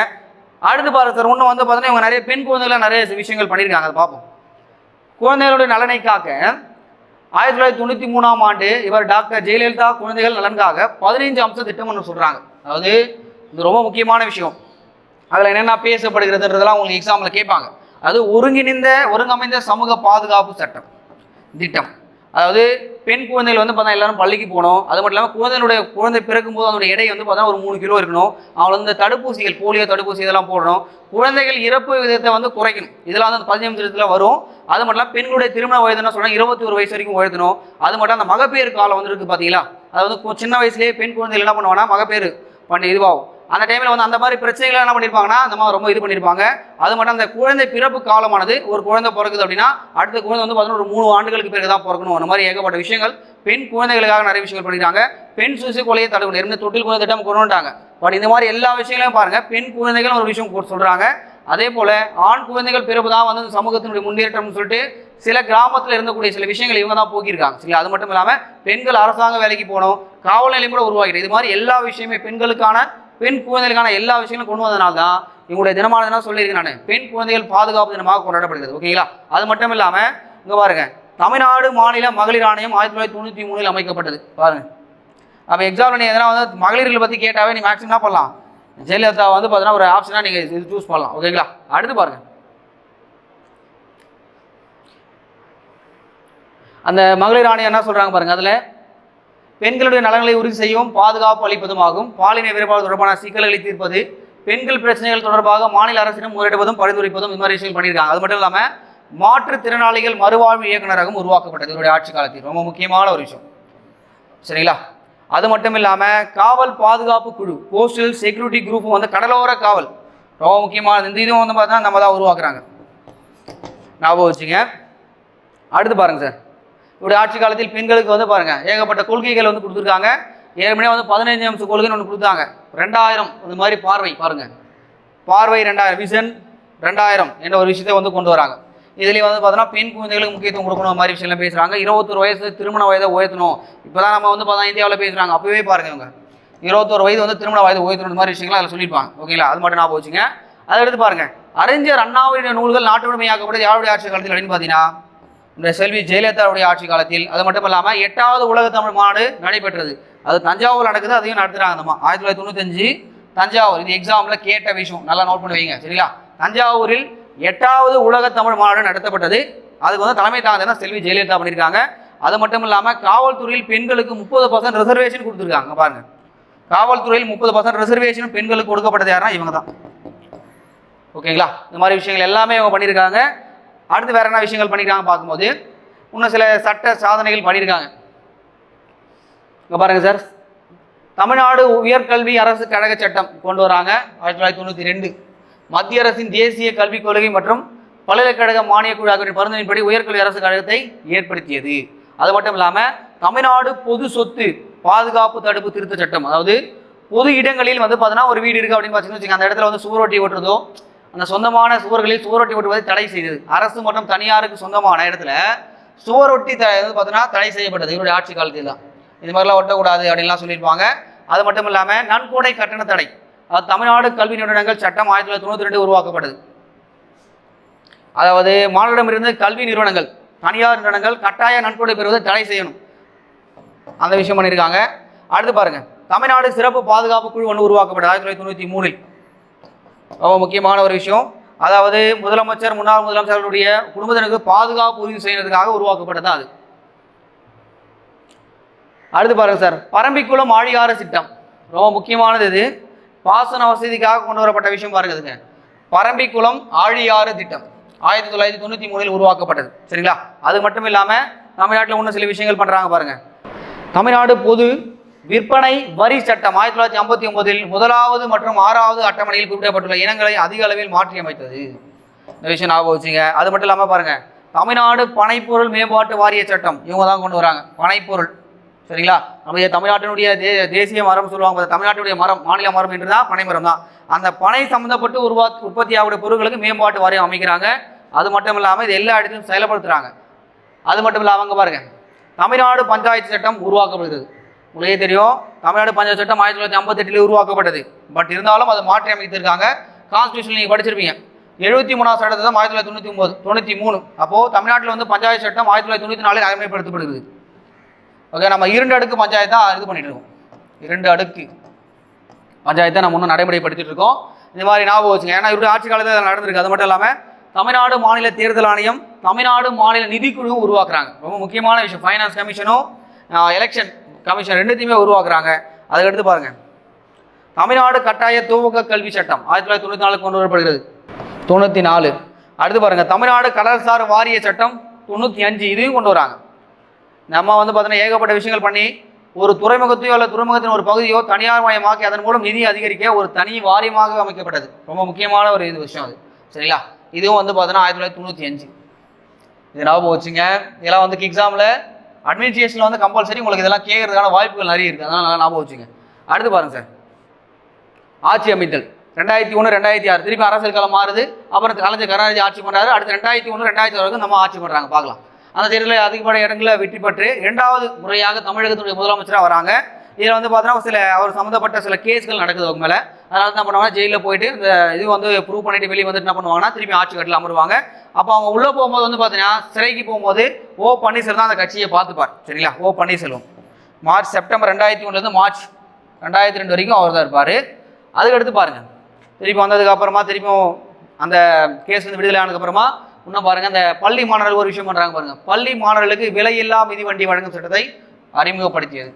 அடுத்து பாருங்க சார், இன்னும் வந்து பார்த்தீங்கன்னா இவங்க நிறைய பெண் குழந்தைகளை நிறைய விஷயங்கள் பண்ணியிருக்காங்க. அதை பார்ப்போம். குழந்தைகளுடைய நலனை காக்க 1993ஆம் ஆண்டு இவர் டாக்டர் ஜெயலலிதா குழந்தைகள் நலனுக்காக 15 அம்ச திட்டம் ஒன்று சொல்றாங்க. அதாவது இது ரொம்ப முக்கியமான விஷயம். அதில் என்னென்ன பேசப்படுகிறதுன்றதெல்லாம் உங்களுக்கு எக்ஸாம்பிள் கேட்பாங்க. அது ஒருங்கமைந்த சமூக பாதுகாப்பு சட்டம் திட்டம். அதாவது பெண் குழந்தைகள் வந்து பார்த்தா எல்லாரும் பள்ளிக்கு போகணும். அது மட்டும் இல்லாமல் குழந்தை பிறக்கும் போது அதனுடைய எடை வந்து பார்த்தா ஒரு 3 கிலோ இருக்கணும். அவங்களுக்கு வந்து தடுப்பூசிகள், போலியோ தடுப்பூசி இதெல்லாம் போடணும். குழந்தைகள் இறப்பு விதத்தை வந்து குறைக்கணும். இதெல்லாம் வந்து 15 வரும். அது மட்டும் இல்லாமல் பெண்களுடைய திருமண வயதுன்னு சொன்னால் 21 வயசு வரைக்கும் உயர்த்தணும். அது மட்டும் அந்த மகப்பேறு காலம் வந்து இருக்குது பார்த்தீங்களா, அது வந்து சின்ன வயசுலேயே பெண் குழந்தைகள் என்ன பண்ணுவாங்கன்னா மகப்பேறு பண்ணி இதுவாகும். அந்த டைமில் வந்து அந்த மாதிரி பிரச்சனைகள் என்ன பண்ணியிருப்பாங்கன்னா அந்த மாதிரி ரொம்ப இது பண்ணியிருப்பாங்க. அது மட்டும் அந்த குழந்தை பிறப்பு காலமானது ஒரு குழந்தை பிறக்குது அப்படின்னா அடுத்த குழந்தை வந்து பார்த்தீங்கன்னா ஒரு 3 ஆண்டுகளுக்கு பிறகு தான் பிறக்கணும். அந்த மாதிரி ஏகப்பட்ட விஷயங்கள் பெண் குழந்தைகளுக்காக நிறைய விஷயங்கள் பண்ணியிருக்காங்க. பெண் சிசு கொலையை தடுக்கணும், இருந்து தொட்டில் குழந்தை திட்டம் கொண்டு வந்துட்டாங்க. பட் இந்த மாதிரி எல்லா விஷயங்களையும் பாருங்க, பெண் குழந்தைகள் ஒரு விஷயம் சொல்றாங்க. அதே போல ஆண் குழந்தைகள் பிறப்பு தான் வந்து சமூகத்தினுடைய முன்னேற்றம்னு சொல்லிட்டு சில கிராமத்தில் இருந்தக்கூடிய சில விஷயங்கள் இவங்க தான் போக்கியிருக்காங்க. சரி, அது மட்டும் இல்லாமல் பெண்கள் அரசாங்க வேலைக்கு போகணும், காவல் நிலையம் கூட உருவாக்கிட்டு இது மாதிரி எல்லா விஷயமே பெண் குழந்தைகளுக்கான எல்லா விஷயங்களும் கொண்டு வந்ததுனால தான் இவங்களுடைய தினமானதுனா சொல்லியிருக்கேன் நான், பெண் குழந்தைகள் பாதுகாப்பு தினமாக கொண்டாடப்படுகிறது. ஓகேங்களா? அது மட்டும் இல்லாமல் இங்கே பாருங்க, தமிழ்நாடு மாநில மகளிர் ஆணையம் 1993 அமைக்கப்பட்டது. பாருங்க, அப்போ எக்ஸாம்பிள் நீ எதனா வந்து மகளிர்களை பற்றி கேட்டாவே நீ மேக்ஸிமம் என்ன பண்ணலாம், ஜெயலலிதா வந்து பார்த்தீங்கன்னா ஒரு ஆப்ஷனாக நீங்கள் இது சூஸ் பண்ணலாம். ஓகேங்களா? அடுத்து பாருங்க, அந்த மகளிர் ஆணையம் என்ன சொல்கிறாங்க பாருங்க, அதில் பெண்களுடைய நலன்களை உறுதி செய்யவும் பாதுகாப்பு அளிப்பதும் ஆகும். பாலின வேறுபாடு தொடர்பான சிக்கல்களை தீர்ப்பது, பெண்கள் பிரச்சனைகள் தொடர்பாக மாநில அரசிடம் முறையிடுவதும் பரிந்துரைப்பதும் இந்த மாதிரி விஷயங்கள் பண்ணியிருக்காங்க. அது மட்டும் இல்லாமல் மாற்றுத்திறனாளிகள் மறுவாழ்வு இயக்குநரகம் உருவாக்கப்பட்டது இவருடைய ஆட்சி காலத்தில். ரொம்ப முக்கியமான ஒரு விஷயம். சரிங்களா? அது மட்டும் இல்லாமல் காவல் பாதுகாப்பு குழு, கோஸ்டல் செக்யூரிட்டி குரூப் வந்து கடலோர காவல் ரொம்ப முக்கியமானது. இந்த இதுவும் வந்து பார்த்தீங்கன்னா நம்ம தான் உருவாக்குறாங்க. ஞாபகம் வச்சுங்க. அடுத்து பாருங்க சார், இவருடைய ஆட்சி காலத்தில் பெண்களுக்கு வந்து பாருங்க ஏகப்பட்ட கொள்கைகள் வந்து கொடுத்துருக்காங்க. ஏற்கனவே வந்து 15 அம்ச கொள்கைன்னு ஒன்று கொடுத்தாங்க. 2000 இந்த மாதிரி பார்வை பாருங்க, பார்வை 2000 விஷன் 2000 என்ற ஒரு விஷயத்தை வந்து கொண்டு வராங்க. இதுலேயும் வந்து பார்த்தோன்னா பெண் குழந்தைகளுக்கு முக்கியத்துவம் கொடுக்கணும் மாதிரி விஷயம்லாம் பேசுகிறாங்க. 21 வயசு திருமண வயதை உயர்த்தணும். இப்போ தான் நம்ம வந்து பார்த்தா இந்தியாவில் பேசுகிறாங்க. அப்போவே பாருங்க இவங்க 21 வயது வந்து திருமண வயது உயர்த்தணும் இந்த மாதிரி விஷயங்கள்லாம் அதில் சொல்லியிருப்பாங்க. ஓகேங்களா? அது மட்டும் ஞாபகம் வச்சுங்க. அதை எடுத்து பாருங்க, அறிஞர் அண்ணாவுடைய நூல்கள் நாட்டு உடைமையாக்கப்பட்டது யாருடைய ஆட்சி காலத்தில் அப்படின்னு பார்த்தீங்கன்னா இந்த செல்வி ஜெயலலிதாவுடைய ஆட்சி காலத்தில். அது மட்டும் இல்லாமல் 8வது உலக தமிழ் மாநாடு நடைபெற்றது. அது தஞ்சாவூர் நடக்குது, அதையும் நடத்துகிறாங்க. நம்ம 1995 தஞ்சாவூர், இது எக்ஸாமில் கேட்ட விஷயம், நல்லா நோட் பண்ணி வைங்க. சரிங்களா? தஞ்சாவூரில் 8வது உலக தமிழ் மாநாடு நடத்தப்பட்டது. அதுக்கு வந்து தலைமை தாங்க செல்வி ஜெயலலிதா பண்ணியிருக்காங்க. அது மட்டும் இல்லாமல் காவல்துறையில் பெண்களுக்கு 30% ரிசர்வேஷன் கொடுத்துருக்காங்க. பாருங்க, காவல்துறையில் 30% ரிசர்வேஷன் பெண்களுக்கு கொடுக்கப்பட்டது யாருன்னா இவங்க தான். ஓகேங்களா? இந்த மாதிரி விஷயங்கள் எல்லாமே இவங்க பண்ணியிருக்காங்க. அடுத்து வேற என்ன விஷயங்கள் பண்ணியிருக்காங்க பார்க்கும்போது இன்னும் சில சட்ட சாதனைகள் பண்ணியிருக்காங்க. இங்கே பாருங்கள் சார், தமிழ்நாடு உயர்கல்வி அரசு கழக சட்டம் கொண்டு வராங்க 1992. மத்திய அரசின் தேசிய கல்விக் கொள்கை மற்றும் பல்கலைக்கழக மானியக் குழு ஆகிய பரிந்துரையின்படி உயர்கல்வி அரசு கழகத்தை ஏற்படுத்தியது. அது மட்டும் இல்லாமல் தமிழ்நாடு பொது சொத்து பாதுகாப்பு தடுப்பு திருத்த சட்டம், அதாவது பொது இடங்களில் வந்து பார்த்தீங்கன்னா ஒரு வீடு இருக்குது அப்படின்னு பார்த்தீங்கன்னா அந்த இடத்துல வந்து சுவரொட்டி ஓட்டுறதோ அந்த சொந்தமான சுவர்களில் சுவரொட்டி ஓட்டுவதை தடை செய்தது. அரசு மற்றும் தனியாருக்கு சொந்தமான இடத்துல சுவரொட்டி வந்து பார்த்தீங்கன்னா தடை செய்யப்பட்டது இவருடைய ஆட்சி காலத்தில் தான். இது மாதிரிலாம் ஒட்டக்கூடாது அப்படின்லாம் சொல்லியிருப்பாங்க. அது மட்டும் இல்லாமல் நன்கொடை கட்டண தடை, அது தமிழ்நாடு கல்வி நிறுவனங்கள் சட்டம் 1992 உருவாக்கப்பட்டது. அதாவது மாநிலமிருந்து கல்வி நிறுவனங்கள் தனியார் நிறுவனங்கள் கட்டாய நன்கொடை பெறுவதை தடை செய்யணும், அந்த விஷயம் பண்ணியிருக்காங்க. அடுத்து பாருங்க, தமிழ்நாடு சிறப்பு பாதுகாப்பு குழு ஒன்று உருவாக்கப்பட்டது 1993. ரொம்ப முக்கியமான ஒரு விஷயம். அதாவது முதலமைச்சர் முன்னாள் முதலமைச்சர்களுடைய குடும்பத்தினருக்கு பாதுகாப்பு உறுதி செய்யறதுக்காக உருவாக்கப்பட்டது அது. அடுத்து பாருங்க சார், பரம்பிக்குளம் ஆழியாறு திட்டம் ரொம்ப முக்கியமானது. இது பாசன வசதிக்காக கொண்டு வரப்பட்ட விஷயம் பாருங்க. பரம்பிக்குளம் ஆழியாறு திட்டம் 1993 உருவாக்கப்பட்டது. சரிங்களா? அது மட்டும் இல்லாமல் தமிழ்நாட்டில் இன்னும் சில விஷயங்கள் பண்ணுறாங்க பாருங்க. தமிழ்நாடு பொது விற்பனை வரி சட்டம் 1959 முதலாவது மற்றும் 6வது அட்டவணையில் குறிப்பிடப்பட்டுள்ள இனங்களை அதிக அளவில் மாற்றி அமைத்தது. இந்த விஷயம் ஞாபகம் வச்சுங்க. அது மட்டும் இல்லாமல் பாருங்க, தமிழ்நாடு பனைப்பொருள் மேம்பாட்டு வாரிய சட்டம் இவங்க தான் கொண்டு வராங்க. பனைப்பொருள், சரிங்களா? நம்ம தமிழ்நாட்டினுடைய தேசிய மரம் சொல்லுவாங்க, தமிழ்நாட்டினுடைய மரம் மாநில மரம் என்று தான் பனை மரம் தான். அந்த பனை சம்மந்தப்பட்டு உற்பத்தி ஆகக்கூடிய பொருட்களுக்கு மேம்பாட்டு வாரியம் அமைக்கிறாங்க. அது மட்டும் இல்லாமல் இது எல்லா இடத்திலும் செயல்படுத்துகிறாங்க. அது மட்டும் இல்லாமல் அங்கே பாருங்க, தமிழ்நாடு பஞ்சாயத்து சட்டம் உருவாக்கப்படுகிறது. உங்களுக்கே தெரியும், தமிழ்நாடு பஞ்சாயத்து சட்டம் 1958 உருவாக்கப்பட்டது. பட் இருந்தாலும் அதை மாற்றி அமைத்திருக்காங்க. கான்ஸ்டியூஷன் நீங்கள் படிச்சிருப்பீங்க, 73வது சட்டத்தை தான் 1993. அப்போது தமிழ்நாட்டில் வந்து பஞ்சாயத்து சட்டம் 1994 நடைமுறைப்படுத்தப்படுகிறது. ஓகே, நம்ம 2 அடுக்கு பஞ்சாயத்து தான் இது பண்ணிட்டு இருக்கோம். 2 அடுக்கு பஞ்சாயத்தை நம்ம இன்னும் நடைமுறைப்படுத்திட்டு இருக்கோம். இந்த மாதிரி ஞாபகம் வச்சுங்க, ஏன்னா இவருடைய ஆட்சி காலத்தில் நடந்திருக்கு. அது மட்டும் இல்லாமல் தமிழ்நாடு மாநில தேர்தல் ஆணையம், தமிழ்நாடு மாநில நிதிக்குழுவும் உருவாக்குறாங்க. ரொம்ப முக்கியமான விஷயம். ஃபைனான்ஸ் கமிஷனும் எலெக்ஷன் கமிஷன் ரெண்டுத்தையுமே உருவாக்குறாங்க. அதுக்கடுத்து பாருங்கள், தமிழ்நாடு கட்டாய துவக்க கல்வி சட்டம் 1994 கொண்டு வரப்படுகிறது. 94. அடுத்து பாருங்கள், தமிழ்நாடு கடல்சார் வாரிய சட்டம் 95 இதையும் கொண்டு வராங்க. நம்ம வந்து பார்த்தீங்கன்னா ஏகப்பட்ட விஷயங்கள் பண்ணி ஒரு துறைமுகத்தையோ அல்ல துறைமுகத்தின் ஒரு பகுதியோ தனியார் மயமாக்கி அதன் மூலம் நிதி அதிகரிக்க ஒரு தனி வாரியமாக அமைக்கப்பட்டது. ரொம்ப முக்கியமான ஒரு விஷயம் அது. சரிங்களா? இதுவும் வந்து பார்த்தீங்கன்னா 1995. இது ஞாபகம் வச்சுங்க. இதெல்லாம் வந்து எக்ஸாமில் அட்மினிஸ்ட்ரேஷனில் வந்து கம்பல்சரி உங்களுக்கு இதெல்லாம் கேட்கறதுக்கான வாய்ப்புகள் நிறைய இருக்குது. அதனால் நல்லா ஞாபகம் வச்சுங்க. அடுத்து பாருங்கள் சார், ஆட்சி அமைத்தல் 2001 2006 திருப்பி அரசியல் காலம் மாறுது. அப்புறம் கலைஞர் கருணாநிதி ஆட்சி பண்ணுறாரு. அடுத்து 2001 2006 வரைக்கும் நம்ம ஆட்சி பண்ணுறாங்க. பார்க்கலாம். அந்த தேர்தலில் அதிகப்பட இடங்களில் வெற்றி பெற்று 2வது முறையாக தமிழகத்துடைய முதலமைச்சராக வராங்க. இதில் வந்து பார்த்தீங்கன்னா சில அவர் சம்மந்தப்பட்ட சில கேஸ்கள் நடக்குது அவங்க மேலே. அதனால என்ன பண்ணுவாங்கன்னா ஜெயிலில் போயிட்டு இந்த இது வந்து ப்ரூவ் பண்ணிட்டு வெளியே வந்துட்டு என்ன பண்ணுவாங்கன்னா திருப்பி ஆட்சி கட்டில் அமருவாங்க. அப்போ அவங்க உள்ளே போகும்போது வந்து பார்த்தீங்கன்னா சிறைக்கு போகும்போது ஓ பன்னீர்செல்வம் தான் அந்த கட்சியை பார்த்துப்பார். சரிங்களா? ஓ பன்னீர்செல்வம் செப்டம்பர் 2001 மார்ச் 2002 வரைக்கும் அவர் தான் இருப்பார். அதுக்கடுத்து பாருங்கள், திருப்பி வந்ததுக்கப்புறமா திருப்பியும் அந்த கேஸ் வந்து விடுதலை ஆனதுக்கப்புறமா இன்னும் பாருங்கள், அந்த பள்ளி மாணவர்கள் ஒரு விஷயம் பண்ணுறாங்க பாருங்கள். பள்ளி மாணவர்களுக்கு விலையில்லா மிதிவண்டி வழங்கும் சட்டத்தை அறிமுகப்படுத்தியது.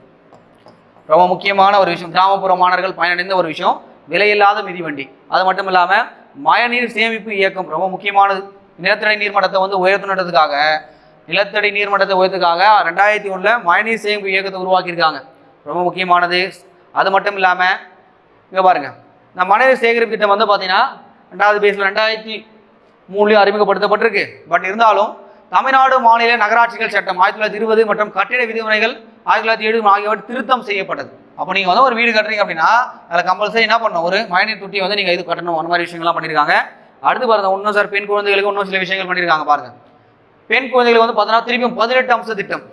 ரொம்ப முக்கியமான ஒரு விஷயம். கிராமப்புற மாணவர்கள் பயனடைந்த ஒரு விஷயம், விலையில்லாத மிதிவண்டி. அது மட்டும் இல்லாமல் மழைநீர் சேமிப்பு இயக்கம் ரொம்ப முக்கியமானது. நிலத்தடி நீர்மட்டத்தை வந்து உயர்த்தினதுக்காக 2001 மழைநீர் சேமிப்பு இயக்கத்தை உருவாக்கியிருக்காங்க. ரொம்ப முக்கியமானது. அது மட்டும் இல்லாமல் இங்கே பாருங்கள், இந்த மழைநீர் சேகரிப்பு திட்டம் வந்து பார்த்தீங்கன்னா 2வது பேஸில் 2003 அறிமுகப்படுத்தப்பட்டிருக்கு. பட் இருந்தாலும் தமிழ்நாடு மாநில நகராட்சிகள் சட்டம் 1920 மற்றும் கட்டிட விதிமுறைகள் 1970 ஆகியவற்றை திருத்தம் செய்யப்பட்டது. அப்போ நீங்கள் வந்து ஒரு வீடு கட்டுறீங்க அப்படின்னா அதில் கம்பல்சரி என்ன பண்ணணும், ஒரு மழைநீர் தொட்டி வந்து நீங்கள் இது கட்டணும். அந்த மாதிரி விஷயங்கள்லாம் பண்ணியிருக்காங்க. அடுத்து பாருங்க, இன்னும் சார் பெண் குழந்தைகளுக்கு இன்னும் சில விஷயங்கள் பண்ணியிருக்காங்க பாருங்க. பெண் குழந்தைகளுக்கு வந்து பார்த்தீங்கன்னா திருப்பியும் 18 அம்ச திட்டம்.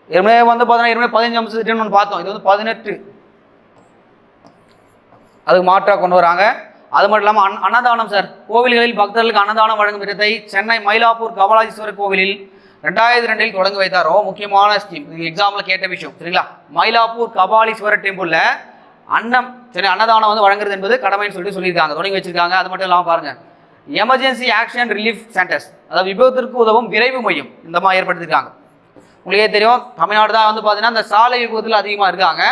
ஏற்கனவே வந்து பார்த்தீங்கன்னா 15 அம்ச திட்டம்னு ஒன்று பார்த்தோம். இது வந்து 18 அதுக்கு மாற்றாக கொண்டு வராங்க. அது மட்டும் இல்லாமல் அன்னதானம் சார், கோவில்களில் பக்தர்களுக்கு அன்னதானம் வழங்கும் திட்டத்தை சென்னை மயிலாப்பூர் கபாலீஸ்வரர் கோவிலில் 2002 தொடங்கி வைத்தார். ரொம்ப முக்கியமான ஸ்கீம். எக்ஸாம்பிள் கேட்ட விஷயம். சரிங்களா? மயிலாப்பூர் கபாலீஸ்வரர் டெம்பிளில் அன்னதானம் வந்து வழங்குறது என்பது கடமைன்னு சொல்லியிருக்காங்க, தொடங்கி வச்சிருக்காங்க. அது மட்டும் இல்லாமல் பாருங்க, எமர்ஜென்சி ஆக்ஷன் ரிலீஃப் சென்டர்ஸ், அதாவது விபத்திற்கு உதவும் விரைவு மையம் இந்த மாதிரி ஏற்படுத்தியிருக்காங்க. உங்களுக்கே தெரியும், தமிழ்நாடு தான் வந்து பார்த்தீங்கன்னா இந்த சாலை விபத்தில் அதிகமாக இருக்காங்க.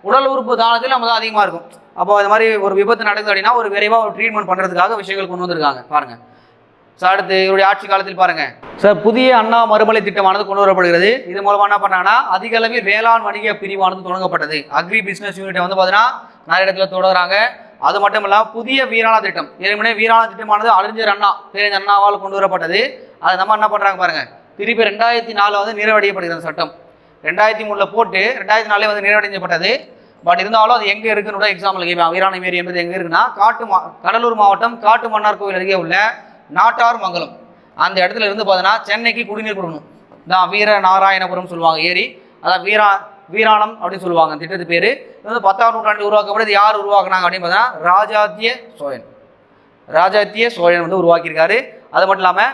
உடல் உறுப்பு தானத்தில் நம்ம தான் அதிகமாக இருக்கும். அப்போ இந்த மாதிரி ஒரு விபத்து நடக்குது அப்படின்னா ஒரு விரைவாக ஒரு ட்ரீட்மெண்ட் பண்ணுறதுக்காக விஷயங்கள் கொண்டு வந்திருக்காங்க பாருங்கள். ஸோ அடுத்து இவருடைய ஆட்சி காலத்தில் பாருங்க சார் புதிய அண்ணா மறுமலை திட்டமானது கொண்டு வரப்படுகிறது. இது மூலமாக என்ன பண்ணாங்கன்னா அதிக அளவில் வேளாண் வணிக பிரிவானது தொடங்கப்பட்டது. அக்ரி பிசினஸ் யூனிட்டை வந்து பார்த்தீங்கன்னா நிறைய இடத்துல தொடங்குறாங்க. அது மட்டும் இல்லாமல் புதிய வீராணா திட்டம், ஏற்கனவே வீராணா திட்டமானது அறிஞர் அண்ணா பேரறிஞர் அண்ணாவால் கொண்டு வரப்பட்டது. அது நம்ம என்ன பண்ணுறாங்க பாருங்க, திருப்பி 2004 வந்து நிறைவடையப்படுகிறது சட்டம். 2003 போட்டு 2004 வந்து நிறைவடைஞ்சப்பட்டது. பட் இருந்தாலும் அது எங்கே இருக்குன்னு எக்ஸாம்பிள் கேட்பாங்க. வீராணை ஏரி என்பது எங்கே இருக்குன்னா கடலூர் மாவட்டம் காட்டு மன்னார் கோவில் அருகே உள்ள நாட்டார் மங்கலம் அந்த இடத்துல இருந்து பார்த்தீங்கன்னா சென்னைக்கு குடிநீர் கொடுக்கணும். தான் வீர நாராயணபுரம் சொல்லுவாங்க ஏரி, அதான் வீராணம் அப்படின்னு சொல்லுவாங்க. திட்டத்து பேர் இது வந்து 10ஆம் நூற்றாண்டில் உருவாக்கப்பட்டது. யார் உருவாக்குனாங்க அப்படின்னு பார்த்தீங்கன்னா ராஜாத்திய சோழன் வந்து உருவாக்கியிருக்காரு. அது மட்டும் இல்லாமல்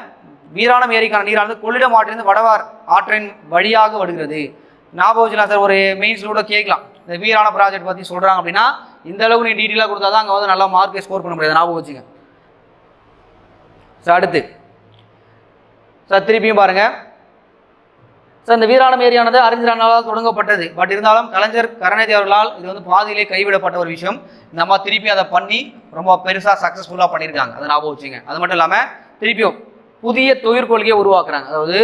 வீராணம் ஏரிக்கான நீரானது கொள்ளிடம் ஆற்றிலிருந்து வடவார் ஆற்றின் வழியாக வருகிறது. ஞாபகம் வச்சுக்கலாம் சார், ஒரு மெயின்ஸில் கூட கேட்கலாம் இந்த வீராணம் ப்ராஜெக்ட் பற்றி சொல்கிறாங்க அப்படின்னா இந்த அளவுக்கு நீ டீட்டெயிலாக கொடுத்தா தான் அங்கே வந்து நல்லா மார்க்கை ஸ்கோர் பண்ண முடியாது. ஞாபகம் வச்சுங்க சார். அடுத்து சார் திருப்பியும் பாருங்க சார், இந்த வீராணம் ஏரியானது அறிஞர் அண்ணாவால் தொடங்கப்பட்டது. பட் இருந்தாலும் கலைஞர் கருணாநிதி அவர்களால் இது வந்து பாதியிலே கைவிடப்பட்ட ஒரு விஷயம். நம்ம திருப்பி அதை பண்ணி ரொம்ப பெருசாக சக்ஸஸ்ஃபுல்லாக பண்ணியிருக்காங்க, அதை ஞாபகம் வச்சுங்க. அது மட்டும் இல்லாமல் திருப்பியும் புதிய தொழிற்கொள்கையை உருவாக்குறாங்க. அதாவது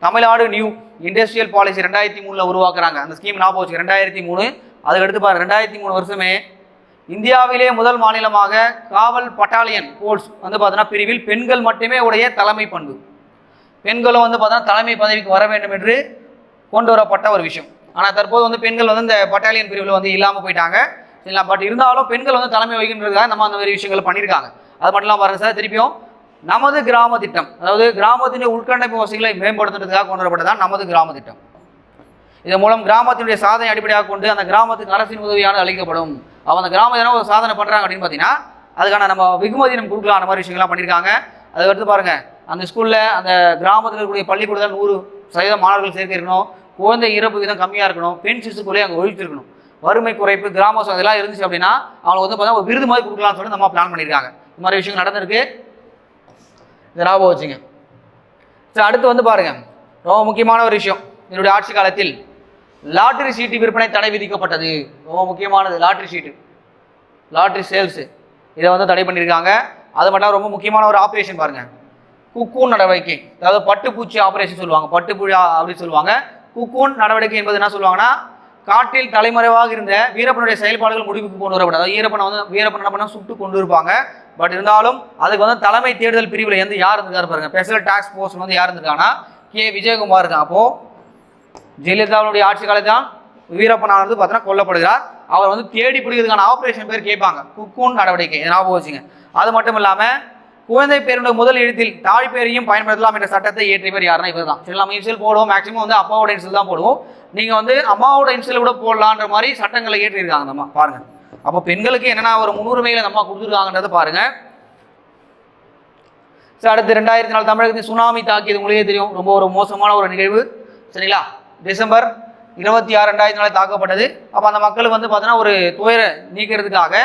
தமிழ்நாடு நியூ இண்டஸ்ட்ரியல் பாலிசி 2003 உருவாக்குறாங்க. அந்த ஸ்கீம் ஞாபகம் வச்சு 2003. அதுக்கடுத்து பாருங்க 2003 வருஷமே இந்தியாவிலே முதல் மாநிலமாக காவல் பட்டாலியன் போர்ஸ் வந்து பார்த்தீங்கன்னா பிரிவில் பெண்கள் மட்டுமே உடைய தலைமை பண்பு, பெண்களும் வந்து பார்த்தீங்கன்னா தலைமை பதவிக்கு வர வேண்டும் என்று கொண்டு வரப்பட்ட ஒரு விஷயம். ஆனால் தற்போது வந்து பெண்கள் வந்து இந்த பட்டாலியன் பிரிவில் வந்து இல்லாமல் போயிட்டாங்க. சரிங்களா? பட் இருந்தாலும் பெண்கள் வந்து தலைமை வகிக்கின்றதுக்காக நம்ம அந்த மாதிரி விஷயங்கள் பண்ணியிருக்காங்க. அது மட்டும் இல்லாமல் பாருங்க சார், திருப்பியும் நமது கிராம திட்டம், அதாவது கிராமத்தினுடைய உள்கட்டமைப்பு வசதிகளை மேம்படுத்துறதுக்காக கொண்டு வரப்பட்டதான் நமது கிராம திட்டம். இதன் மூலம் கிராமத்தினுடைய சாதனை அடிப்படையாக கொண்டு அந்த கிராமத்துக்கு அரசின் உதவியானது அளிக்கப்படும். அவன் அந்த கிராமம் எதனா ஒரு சாதனை பண்ணுறாங்க அப்படின்னு பார்த்தீங்கன்னா அதுக்கான நம்ம வெகுமதி நம்ம கொடுக்கலாம். அந்த மாதிரி விஷயங்கள்லாம் பண்ணியிருக்காங்க. அதை எடுத்து பாருங்கள், அந்த ஸ்கூலில் அந்த கிராமத்தில் இருக்கக்கூடிய பள்ளிக்கூடத்தில் 100% மாணவர்கள் சேர்க்க இருக்கணும், குழந்தை இறப்பு விதம் கம்மியாக இருக்கணும், பெண் சிசுக்குள்ளே அங்கே ஒழிச்சிருக்கணும், வறுமை குறைப்பு, கிராம இதெல்லாம் இருந்துச்சு அப்படின்னா அவங்களுக்கு வந்து பார்த்தா ஒரு விருது மாதிரி கொடுக்கலாம்னு சொல்லி நம்ம பிளான் பண்ணியிருக்காங்க. இந்த மாதிரி விஷயங்கள் நடந்திருக்கு, இதை ஞாபகம் வச்சுங்க. சரி, அடுத்து வந்து பாருங்கள், ரொம்ப முக்கியமான ஒரு விஷயம். என்னுடைய ஆட்சி காலத்தில் லாட்ரி சீட்டு விற்பனை தடை விதிக்கப்பட்டது. ரொம்ப முக்கியமானது லாட்ரி சீட்டு, லாட்ரி சேல்ஸு, இதை வந்து தடை பண்ணியிருக்காங்க. அது மட்டும் ரொம்ப முக்கியமான ஒரு ஆப்ரேஷன் பாருங்கள், குக்கூன் நடவடிக்கை, அதாவது பட்டுப்பூச்சி ஆப்ரேஷன் சொல்லுவாங்க, பட்டுப்புழா அப்படின்னு சொல்லுவாங்க. குக்கூன் நடவடிக்கை என்பது என்ன சொல்லுவாங்கன்னா, காட்டில் தலைமறைவாக இருந்த வீரப்பனுடைய செயல்பாடுகள் முடிவுக்கு கொண்டு வரப்படும். அதாவது வீரப்பன் என்ன பண்ண சுட்டு கொண்டு இருப்பாங்க. பட் இருந்தாலும் அதுக்கு வந்து தலைமை தேடுதல் பிரிவில் வந்து யார் இருந்திருக்காரு பாருங்க, ஸ்பெஷல் டாஸ்க் ஃபோர்ஸ் வந்து யார் இருந்திருக்காங்கன்னா கே விஜயகுமார் இருக்கான். அப்போ ஜெயலலிதாவுடைய ஆட்சி காலத்தான் வீரப்பனானது பார்த்தீங்கன்னா கொல்லப்படுகிறார். அவர் வந்து தேடி பிடிக்கிறதுக்கான ஆப்ரேஷன் பேர் கேட்பாங்க, குக்கூன் நடவடிக்கை, ஞாபகம் வச்சுங்க. அது மட்டும் இல்லாமல் குழந்தை பேருடைய முதல் எழுத்தில் தாய் பேரையும் பயன்படுத்தலாம் என்ற சட்டத்தை இயற்றியவர் யாருன்னா இவர் தான். சரி, நம்ம இன்சியல் போடுவோம், மேக்ஸிமம் வந்து அப்பாவோட இன்சியல் தான் போடுவோம். நீங்கள் வந்து அம்மாவோட இன்சியல் கூட போடலான்ற மாதிரி சட்டங்களை ஏற்றிருக்காங்க நம்ம பாருங்க. அப்போ பெண்களுக்கு என்னென்ன ஒரு முன்னுரிமையில நம்ம கொடுத்துருக்காங்கன்றதை பாருங்க. சரி, அடுத்து 2004 தமிழகத்தில் சுனாமி தாக்கியது உங்களுக்கே தெரியும், ரொம்ப ஒரு மோசமான ஒரு நிகழ்வு. சரிங்களா? டிசம்பர் 26, 2004 தாக்கப்பட்டது. அப்போ அந்த மக்களுக்கு வந்து பார்த்தீங்கன்னா ஒரு துயர நீக்கிறதுக்காக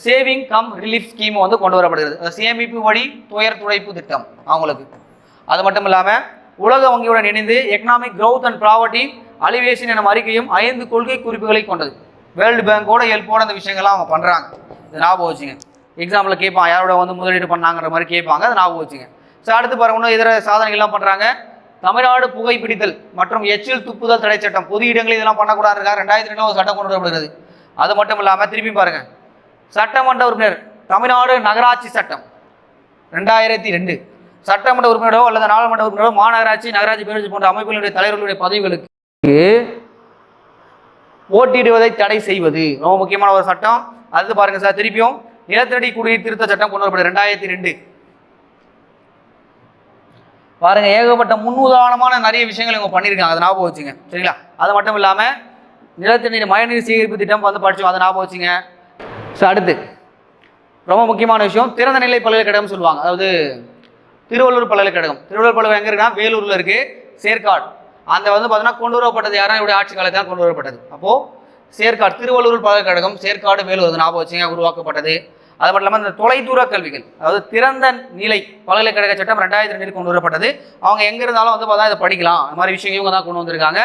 சேவிங் கம் ரிலீஃப் ஸ்கீம் வந்து கொண்டு வரப்படுகிறது. சேமிப்பு வழி துயர் துடைப்பு திட்டம் அவங்களுக்கு. அது மட்டும் இல்லாமல் உலக வங்கியுடன் இணைந்து economic growth and property alleviation என அறிக்கையும் 5 கொள்கை குறிப்புகளை கொண்டது. வேர்ல்டு பேங்கோட ஹெல்ப்போட அந்த விஷயங்கள்லாம் அவங்க பண்ணுறாங்க. இது ஞாபகம் வச்சுங்க. எக்ஸாம்பிள் கேட்பாங்க, யாரோட வந்து முதலீடு பண்ணாங்கிற மாதிரி கேட்பாங்க, அதை ஞாபகம் வச்சுங்க. ஸோ அடுத்து பாருங்க, இதர சாதனைகள்லாம் பண்ணுறாங்க. தமிழ்நாடு புகைப்பிடித்தல் மற்றும் எச்சில் துப்புதல் தடை சட்டம், பொது இடங்களில் இதெல்லாம் பண்ணக்கூடாது இருக்கா 2002 ஒரு சட்டம் கொண்டு வரப்படுகிறது. அது மட்டும் இல்லாமல் திருப்பி பாருங்க, சட்டமன்ற உறுப்பினர் தமிழ்நாடு நகராட்சி சட்டம் 2002 சட்டமன்ற உறுப்பினரோ அல்லது நாடாளுமன்ற உறுப்பினரோ மாநகராட்சி நகராட்சி பேரூராட்சி போன்ற அமைப்புகளுடைய தலைவர்களுடைய பதவிகளுக்கு போட்டியிடுவதை தடை செய்வது ரொம்ப முக்கியமான ஒரு சட்டம். அது பாருங்க சார், திருப்பியும் நிலத்தடி குடிநீர் திருத்த சட்டம் கொண்டு வரப்படுது 2002. பாருங்க, ஏகப்பட்ட முன்னுதாரணமான நிறைய விஷயங்கள் இவங்க பண்ணியிருக்காங்க, அதை ஞாபகம் வச்சுங்க. சரிங்களா? அது மட்டும் இல்லாமல் நிலத்தடி மழைநீர் சேகரிப்பு திட்டம் வந்து படிச்சோம், அதை ஞாபகம் வச்சுங்க. ஸோ அடுத்து ரொம்ப முக்கியமான விஷயம், திறந்த நிலை பல்கலைக்கழகம் சொல்லுவாங்க. அதாவது திருவள்ளூர் பல்கலைக்கழகம், திருவள்ளூர் பல்கலைக்கழகம் எங்கே இருக்குன்னா வேலூரில் இருக்குது, சேர்க்காடு. அந்த வந்து பார்த்தீங்கன்னா கொண்டு வரப்பட்டது யாரும் இவருடைய ஆட்சி காலத்தில் கொண்டு வரப்பட்டது. அப்போது சேர்க்காடு திருவள்ளூர் பல்கலைக்கழகம், சேர்க்காடு வேலூர் ஞாபகம் வச்சுங்க, உருவாக்கப்பட்டது. அது மட்டும் இல்லாமல் இந்த தொலைதூர கல்விகள், அதாவது திறந்த நிலை பல்கலைக்கழக சட்டம் 2002 கொண்டு வரப்பட்டது. அவங்க எங்கே இருந்தாலும் வந்து பார்த்தா இதை படிக்கலாம், அந்த மாதிரி விஷயம் இவங்க தான் கொண்டு வந்திருக்காங்க.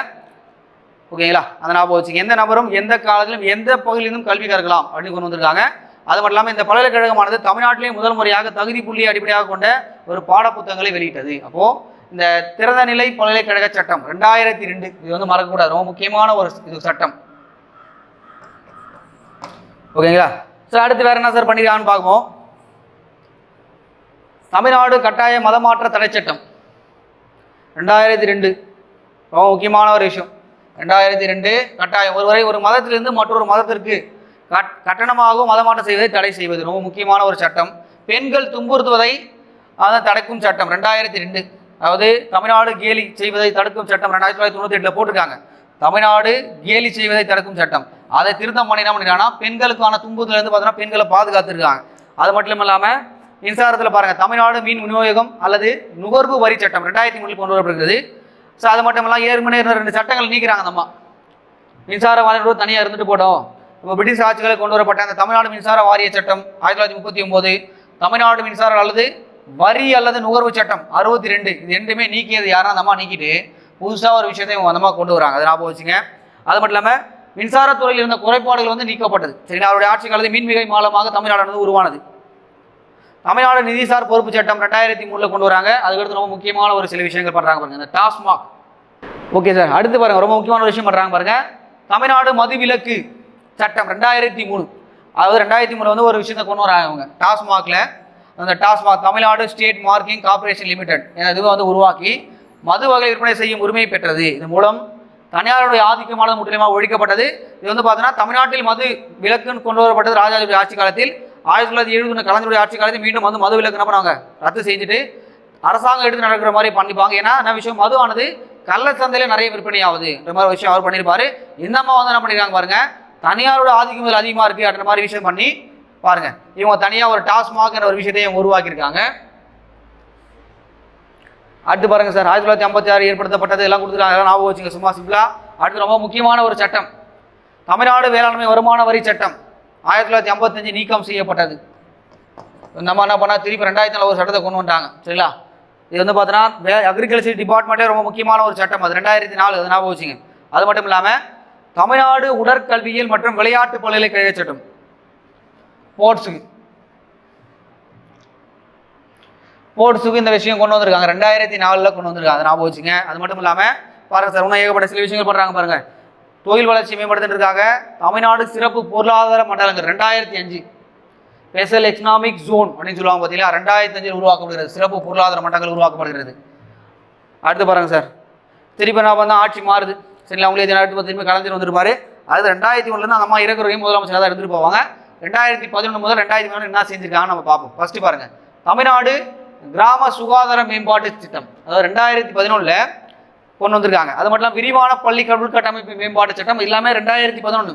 ஓகேங்களா? அதை ஞாபகம் வச்சுங்க. எந்த நபரும் எந்த காலத்திலும் எந்த பகுதியிலிருந்தும் கல்வி கற்கலாம் அப்படின்னு கொண்டு வந்திருக்காங்க. அது மட்டும் இல்லாமல் இந்த பல்கலைக்கழகமானது தமிழ்நாட்டிலே முதல் முறையாக தகுதி புள்ளியை அடிப்படையாக கொண்ட ஒரு பாட புத்தகங்களை வெளியிட்டது. அப்போது இந்த திறந்த நிலை பல்கலைக்கழக சட்டம் 2002 இது வந்து மறக்கக்கூடாது, ரொம்ப முக்கியமான ஒரு இது சட்டம். ஓகேங்களா? சார் அடுத்து வேற என்ன சார் பண்ணிருக்காங்கன்னு பார்ப்போம். தமிழ்நாடு கட்டாய மதமாற்ற தடை சட்டம் 2002 ரொம்ப முக்கியமான ஒரு விஷயம். 2002 கட்டாயம் ஒருவரை ஒரு மதத்திலிருந்து மற்றொரு மதத்திற்கு கட்டணமாகவும் மதமாற்றம் செய்வதை தடை செய்வது ரொம்ப முக்கியமான ஒரு சட்டம். பெண்கள் துன்புறுத்துவதை அதை தடுக்கும் சட்டம் 2002. அதாவது தமிழ்நாடு கேலி செய்வதை தடுக்கும் சட்டம் 1998 போட்டிருக்காங்க. தமிழ்நாடு கேலி செய்வதை தடுக்கும் சட்டம். அதை திருத்தம் பண்ணி என்ன பண்ணிருக்காங்கன்னா பெண்களுக்கான துன்புறுத்தலேருந்து பார்த்தீங்கன்னா பெண்களை பாதுகாத்துருக்காங்க. அது மட்டும் இல்லாமல் மின்சாரத்தில் பாருங்கள், தமிழ்நாடு மீன் விநியோகம் அல்லது நுகர்வு வரி சட்டம் 2003 கொண்டு வரப்படுகிறது. ஸோ அது மட்டும் இல்லாமல் ஏற்கனவே 2 சட்டங்கள் நீக்கிறாங்க. நம்ம மின்சார வாரியம் தனியாக இருந்துட்டு போட்டோம். இப்போ பிரிட்டிஷ் ஆட்சிகளை கொண்டு வரப்பட்ட அந்த தமிழ்நாடு மின்சார வாரிய சட்டம் 1939, தமிழ்நாடு மின்சார அல்லது வரி அல்லது நுகர்வு சட்டம் 62 இது ரெண்டுமே நீக்கியது யாரும் அந்த அம்மா நீக்கிட்டு புதுசாக ஒரு விஷயத்தை இவங்க அந்த கொண்டு வராங்க. அதை ஞாபகம் வச்சுங்க. அது மட்டும் இல்லாமல் மின்சாரத்துறையில் இருந்த குறைபாடுகள் வந்து நீக்கப்பட்டது. சரிங்களா? அவருடைய ஆட்சி காலத்தில் மின்மிகை மாநிலமாக தமிழ்நாடு உருவானது. தமிழ்நாடு நிதிசார் பொறுப்பு சட்டம் 2003 கொண்டு வராங்க. அதுக்கடுத்து ரொம்ப முக்கியமான ஒரு சில விஷயங்கள் பண்ணுறாங்க பாருங்க, இந்த டாஸ்மாக். ஓகே சார், அடுத்து பாருங்க ரொம்ப முக்கியமான ஒரு விஷயம் பண்ணுறாங்க பாருங்க, தமிழ்நாடு மதுவிலக்கு சட்டம் 2003. அதாவது 2003 வந்து ஒரு விஷயத்தை கொண்டு வராங்க அவங்க. டாஸ்மாக்ல அந்த TASMAC Tamil Nadu state marketing corporation limited இதுவை வந்து உருவாக்கி மது வகை விற்பனை செய்யும் உரிமை பெற்றது. இது மூலம் தனியாருடைய ஆதிக்கமானது முற்றிலுமாக ஒழிக்கப்பட்டது. இது வந்து பார்த்தீங்கன்னா தமிழ்நாட்டில் மது விலக்குன்னு கொண்டு வரப்பட்டது ராஜாஜியுடைய ஆட்சி காலத்தில். 1970 கலைஞருடைய ஆட்சி காலத்தில் மீண்டும் வந்து மது விலக்கு என்ன பண்ணுவாங்க, ரத்து செஞ்சுட்டு அரசாங்கம் எடுத்து நடக்கிற மாதிரி பண்ணிப்பாங்க. ஏன்னா என்ன விஷயம், மது ஆனது கள்ள சந்தையில நிறைய விற்பனை ஆகுதுன்ற மாதிரி விஷயம் அவர் பண்ணியிருப்பாரு. இந்த அம்மா வந்து என்ன பண்ணிருக்காங்க பாருங்க, தனியாரோட ஆதிக்கம் இதில் அதிகமாக இருக்குது அப்படின்ற மாதிரி விஷயம் பண்ணி பாருங்க, இவங்க தனியாக ஒரு டாஸ்மாக்ன்ற ஒரு விஷயத்தை இவங்க உருவாக்கியிருக்காங்க. அடுத்து பாருங்க சார், 1956 ஏற்படுத்தப்பட்டது எல்லாம் கொடுத்துருக்காங்க. எல்லாம் ஞாபகம் வச்சுங்க சும்மா சிம்பிளா. அடுத்து ரொம்ப முக்கியமான ஒரு சட்டம், தமிழ்நாடு வேளாண்மை வருமான வரி சட்டம் 1955 நீக்கம் செய்யப்பட்டது. நம்ம என்ன பண்ணால் திருப்பி 2004 ஒரு சட்டத்தை கொண்டு வந்துட்டாங்க. சரிங்களா? இது வந்து பார்த்தீங்கன்னா அக்ரிகல்ச்சர் டிபார்ட்மெண்ட்டே ரொம்ப முக்கியமான ஒரு சட்டம். அது 2004, அது ஞாபகம் வச்சுங்க. அது மட்டும் இல்லாமல் தமிழ்நாடு உடற்கல்வியியல் மற்றும் விளையாட்டு பல்கலைக்கழக சட்டம் ஸ்போர்ட்ஸுக்கு இந்த விஷயம் கொண்டு வந்திருக்காங்க. 2004 கொண்டு வந்திருக்காங்க. அதை ஞாபகம் வச்சுங்க. அது மட்டும் இல்லாமல் பாருங்க சார், இன்னும் ஏகப்பட்ட சில விஷயங்கள் பண்ணுறாங்க பாருங்க. தொழில் வளர்ச்சி மேம்படுத்திட்டு இருக்காங்க. தமிழ்நாடு சிறப்பு பொருளாதார மண்டலங்கள் 2005 ஸ்பெஷல் எக்கனாமிக் ஜோன் அப்படின்னு சொல்லுவாங்க. பார்த்தீங்களா? 2005 உருவாக்கப்படுகிறது. சிறப்பு பொருளாதார மண்டலங்கள் உருவாக்கப்படுகிறது. அடுத்து பாருங்க சார், திருப்பி நான் வந்து ஆட்சி மாறுது. சரிங்களா? அவங்களே திரும்பி கலைஞர் வந்துருப்பாரு. அது 2001 அந்த அம்மா இறக்குற வரையும் முதலமைச்சராக தான் எடுத்துகிட்டு போவாங்க. 2011 முதல் 2013 என்ன செஞ்சிருக்காங்கன்னு நம்ம பார்ப்போம். ஃபர்ஸ்ட் பாருங்க, தமிழ்நாடு கிராம சுகாதார மேம்பாட்டு திட்டம், அதாவது 2011 கொண்டு வந்திருக்காங்க. அது மட்டும் இல்லாமல் விரிவான பள்ளி உள்கட்டமைப்பு மேம்பாட்டு சட்டம் எல்லாமே 2011.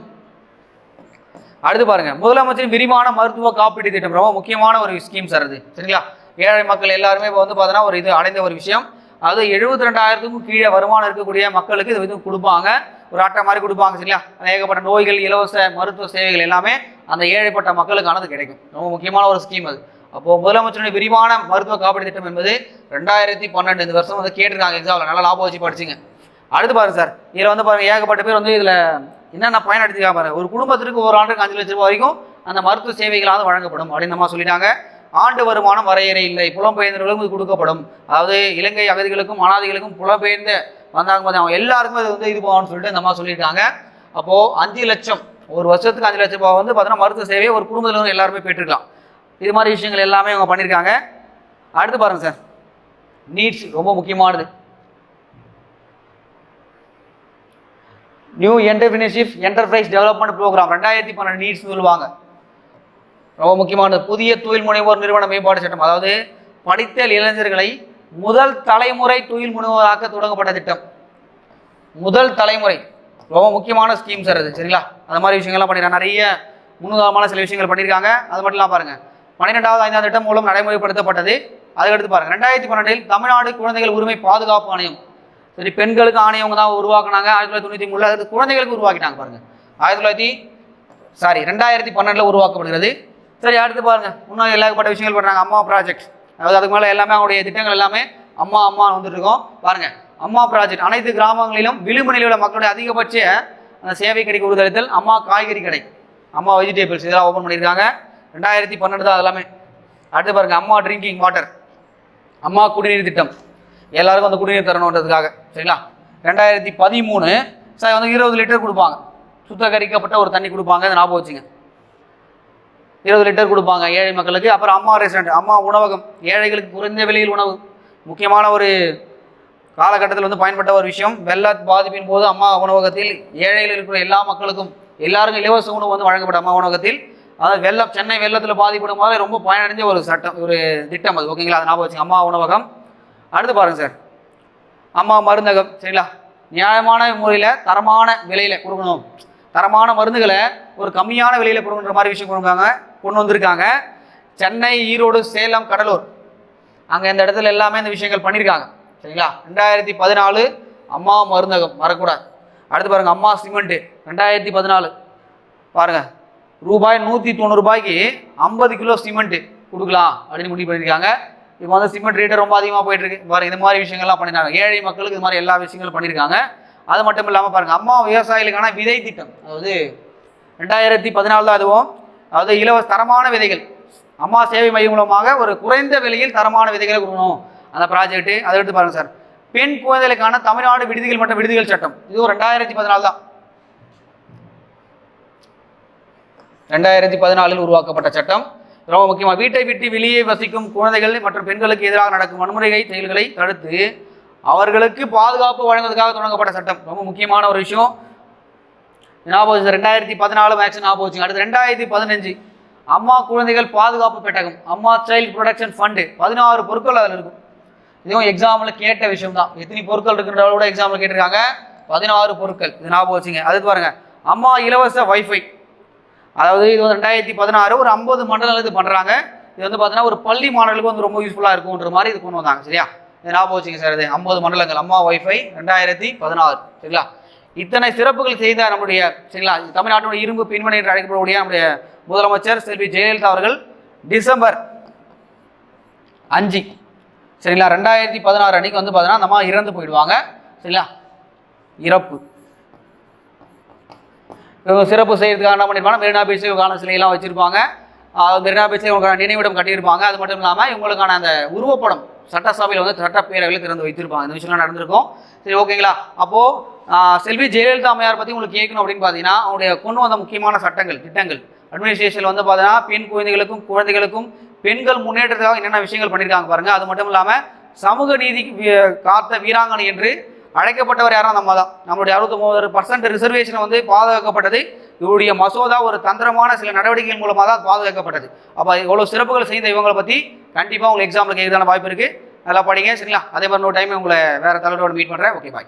அடுத்து பாருங்க, முதலமைச்சரின் விரிவான மருத்துவ காப்பீடு திட்டம் ரொம்ப முக்கியமான ஒரு ஸ்கீம் சார் அது. சரிங்களா? ஏழை மக்கள் எல்லாருமே இப்போ வந்து பார்த்தீங்கன்னா ஒரு இது அடைந்த ஒரு விஷயம். அது 72,000க்கும் கீழே வருமானம் இருக்கக்கூடிய மக்களுக்கு இது வந்து கொடுப்பாங்க. ஒரு அட்டை மாதிரி கொடுப்பாங்க. சரிங்களா? ஏகப்பட்ட நோய்கள், இலவச மருத்துவ சேவைகள் எல்லாமே அந்த ஏழைப்பட்ட மக்களுக்கானது கிடைக்கும். ரொம்ப முக்கியமான ஒரு ஸ்கீம் அது. அப்போது முதலமைச்சருடைய விரிவான மருத்துவ காப்பீடு திட்டம் என்பது 2012 இந்த வருஷம் வந்து கேட்டிருக்காங்க எக்ஸாமில். நல்லா லாபம் வச்சு படிச்சுங்க. அடுத்து பாருங்க சார், இதில் வந்து பாருங்க ஏகப்பட்ட பேர் வந்து இதில் என்னென்ன பயனடைஞ்சிருக்காங்க பாருங்க. ஒரு குடும்பத்திற்கு ஒரு ஆண்டுக்கு 5 லட்சம் ரூபாய் வரைக்கும் அந்த மருத்துவ சேவைகளாவது வழங்கப்படும் அப்படின்னு நம்ம சொல்லிட்டாங்க. ஆண்டு வருமானம் வரையறை இல்லை, புலம்பெயர்ந்தவர்களுக்கும் இது கொடுக்கப்படும். அதாவது இலங்கை அகதிகளுக்கும் அனாதைகளுக்கும் புலம்பெயர்ந்த வந்தாங்க பார்த்து அவங்க எல்லாருக்கும் அது வந்து இது போகணும்னு சொல்லிட்டு இந்த மாதிரி சொல்லியிருக்காங்க. அப்போது 5 லட்சம் ஒரு வருஷத்துக்கு 5 லட்சம் ரூபாய் வந்து பார்த்தீங்கன்னா மருத்துவ சேவையை ஒரு குடும்பத்தில் வந்து எல்லாருமே பெற்றுக்கலாம். இது மாதிரி விஷயங்கள் எல்லாமே அவங்க பண்ணியிருக்காங்க. அடுத்து பாருங்க சார், நீட்ஸ் ரொம்ப முக்கியமானது. New entrepreneurship enterprise development programme 2012 NEEDS சொல்லுவாங்க. ரொம்ப முக்கியமானது. புதிய தொழில் முனைவோர் நிறுவன மேம்பாடு சட்டம், அதாவது படித்த இளைஞர்களை முதல் தலைமுறை தொழில் முனைவோராக்க தொடங்கப்பட்ட திட்டம். முதல் தலைமுறை ரொம்ப முக்கியமான ஸ்கீம் சார் அது. சரிங்களா? அந்த மாதிரி விஷயங்கள்லாம் பண்ணியிருக்காங்க. நிறைய முன்னுதாரணமான சில விஷயங்கள் பண்ணியிருக்காங்க. அது மட்டும் இல்லாமல் பாருங்க, 12வது 5ஆம் திட்டம் மூலம் நடைமுறைப்படுத்தப்பட்டது. அதுக்கடுத்து பாருங்க, 2012 தமிழ்நாடு குழந்தைகள் உரிமை பாதுகாப்பு ஆணையம். சரி, பெண்களுக்கு ஆணையம் தான் உருவாக்குனாங்க 1993. அது குழந்தைகளுக்கு உருவாக்கிட்டாங்க பாருங்க. 2012 உருவாக்கப்படுகிறது. சரி, அடுத்து பாருங்க, இன்னும் ஏகப்பட்ட விஷயங்கள் பண்ணுறாங்க. அம்மா ப்ராஜெக்ட், அதாவது அதுக்கு மேலே எல்லாமே அவங்களுடைய திட்டங்கள் எல்லாமே அம்மா வந்துட்டு இருக்கோம் பாருங்க. அம்மா ப்ராஜெக்ட் அனைத்து கிராமங்களிலும் விளிம்பு நிலையில் உள்ள மக்களுடைய அதிகபட்ச அந்த சேவை கிடைக்க உறுதியளித்தல். அம்மா காய்கறி கடை, அம்மா வெஜிடபிள்ஸ் இதெல்லாம் ஓப்பன் பண்ணியிருக்காங்க. 2012 தான் அதெல்லாமே. அடுத்து பாருங்கள் அம்மா ட்ரிங்கிங் வாட்டர், அம்மா குடிநீர் திட்டம், எல்லாருக்கும் வந்து குடிநீர் தரணுன்றதுக்காக. சரிங்களா? 2013 சார் வந்து 20 லிட்டர் கொடுப்பாங்க, சுத்தகரிக்கப்பட்ட ஒரு தண்ணி கொடுப்பாங்க. அதை ஞாபகம் வச்சுங்க, 20 லிட்டர் கொடுப்பாங்க ஏழை மக்களுக்கு. அப்புறம் அம்மா ரெஸ்டாரண்ட், அம்மா உணவகம், ஏழைகளுக்கு குறைந்த விலையில் உணவு. முக்கியமான ஒரு காலகட்டத்தில் வந்து பயன்பட்ட ஒரு விஷயம். வெள்ள பாதிப்பின் போது அம்மா உணவகத்தில் ஏழைகள் இருக்கிற எல்லா மக்களுக்கும் எல்லாருக்கும் இலவச உணவு வந்து வழங்கப்பட்ட அம்மா உணவகத்தில். அதாவது வெள்ளம், சென்னை வெள்ளத்தில் பாதிப்படும் போது ரொம்ப பயனடைஞ்ச ஒரு சட்டம், ஒரு திட்டம் அது. ஓகேங்களா? அதை ஞாபகம் வச்சுங்க, அம்மா உணவகம். அடுத்து பாருங்கள் சார், அம்மா மருந்தகம். சரிங்களா? நியாயமான முறையில் தரமான விலையில் கொடுக்கணும், தரமான மருந்துகளை ஒரு கம்மியான விலையில் கொடுக்குற மாதிரி விஷயம் கொண்டு வந்திருக்காங்க. சென்னை, ஈரோடு, சேலம், கடலூர், அங்கே இந்த இடத்துல எல்லாமே இந்த விஷயங்கள் பண்ணியிருக்காங்க. சரிங்களா? 2014 அம்மா மருந்தகம், மறக்கூடாது. அடுத்து பாருங்கள் அம்மா சிமெண்ட்டு, 2014 பாருங்கள் ரூபாய் 190 ரூபாய்க்கு 50 கிலோ சிமெண்ட்டு கொடுக்கலாம் அப்படின்னு முடிவு பண்ணியிருக்காங்க. இப்போ வந்து சிமெண்ட் ரேட்டு ரொம்ப அதிகமாக போயிட்டுருக்கு பாருங்கள். இந்த மாதிரி விஷயங்கள்லாம் பண்ணியிருக்காங்க, ஏழை மக்களுக்கு இது மாதிரி எல்லா விஷயங்களும் பண்ணியிருக்காங்க. அது மட்டும் இல்லாமல் பாருங்கள் அம்மா விவசாயிகளுக்கான விதை திட்டம், அதாவது 2014 தான் அதுவும். அதாவது இலவச தரமான விதைகள், அம்மா சேவை மையம் மூலமாக ஒரு குறைந்த விலையில் தரமான விதைகளை கொடுக்கணும் அந்த ப்ராஜெக்ட். அதை எடுத்து பாருங்கள் சார், பெண் குழந்தைகளுக்கான தமிழ்நாடு விடுதிகள் மற்றும் விடுதிகள் சட்டம், இதுவும் 2014 தான். 2014 உருவாக்கப்பட்ட சட்டம். ரொம்ப முக்கியமாக வீட்டை விட்டு வெளியே வசிக்கும் குழந்தைகள் மற்றும் பெண்களுக்கு எதிராக நடக்கும் வன்முறை செயல்களை தடுத்து அவர்களுக்கு பாதுகாப்பு வழங்குவதற்காக தொடங்கப்பட்ட சட்டம். ரொம்ப முக்கியமான ஒரு விஷயம் ஞாபகம். 2014 மேக்ஸ் ஞாபகம் வச்சுங்க. அடுத்து 2015 அம்மா குழந்தைகள் பாதுகாப்பு பெட்டகம், அம்மா சைல்டு ப்ரொடெக்ஷன் ஃபண்டு. 16 பொருட்கள் அதில் இருக்கும். இதுவும் எக்ஸாமில் கேட்ட விஷயம் தான். எத்தனை பொருட்கள் இருக்குன்றத கூட எக்ஸாமில் கேட்டிருக்காங்க. 16 பொருட்கள், இது ஞாபகம் வச்சுங்க. அது பாருங்க அம்மா இலவச வைஃபை, அதாவது இது வந்து 2016 ஒரு 50 மண்டலங்கள் இது பண்ணுறாங்க. இது வந்து பார்த்தீங்கன்னா ஒரு பள்ளி மாணவர்களுக்கு வந்து ரொம்ப யூஸ்ஃபுல்லாக இருக்கும்ன்ற மாதிரி இது கொண்டு வந்தாங்க. சரியா? இது ஞாபகம் வச்சுங்க சார். இது 50 மண்டலங்கள் அம்மா வைஃபை 2016. சரிங்களா? இத்தனை சிறப்புகள் செய்த நம்முடைய, சரிங்களா, தமிழ்நாட்டுடைய இரும்பு பெண்மணி என்று அழைக்கப்படக்கூடிய நம்முடைய முதலமைச்சர் செல்வி ஜெயலலிதா அவர்கள் டிசம்பர் 5, சரிங்களா, 2016 அன்னைக்கு வந்து பார்த்தீங்கன்னா அந்த அம்மா இறந்து போயிடுவாங்க. சரிங்களா? இறப்பு சிறப்பு செய்யறதுக்காக என்ன பண்ணியிருப்பாங்க, மெரினா பீச்சில் இவங்களுக்கான சிலையெல்லாம் வச்சுருப்பாங்க. மெரினா பீச்சில் இவங்களுக்கான நினைவிடம் கட்டியிருப்பாங்க. அது மட்டும் இல்லாமல் இவங்களுக்கான அந்த உருவப்படம் சட்டசபையில் வந்து சட்டப்பேரவையில் திறந்து வைத்திருப்பாங்க. இந்த விஷயம்லாம் நடந்திருக்கும். சரி, ஓகேங்களா? அப்போது செல்வி ஜெயலலிதா அம்மையார் பற்றி உங்களுக்கு கேட்கணும் அப்படின்னு பார்த்தீங்கன்னா, அவங்களுடைய கொண்டு வந்த முக்கியமான சட்டங்கள், திட்டங்கள், அட்மினிஸ்ட்ரேஷனில் வந்து பார்த்தீங்கன்னா பெண் குழந்தைகளுக்கும் பெண்கள் முன்னேற்றத்துக்காக என்னென்ன விஷயங்கள் பண்ணியிருக்காங்க பாருங்கள். அது மட்டும் இல்லாமல் சமூக நீதிக்கு காத்த வீராங்கனை என்று அழைக்கப்பட்டவர் யாரும் நம்ம தான். நம்மளுடைய 69% ரிசர்வேஷன் வந்து பாதுகாக்கப்பட்டது இவருடைய மசோதா ஒரு தந்திரமான சில நடவடிக்கைகள் மூலமாக தான் பாதுகாக்கப்பட்டது. அப்போ இவ்வளோ சிறப்புகள் செய்த இவங்களை பற்றி கண்டிப்பாக உங்களுக்கு எக்ஸாமில் கேட்கறதான வாய்ப்பு இருக்குது. நல்லா படிங்க. சரிங்களா? அதே மாதிரி இன்னொரு டைம் உங்களை வேறு தலைவரோடு மீட் பண்ணுறேன். ஓகே, பாய்.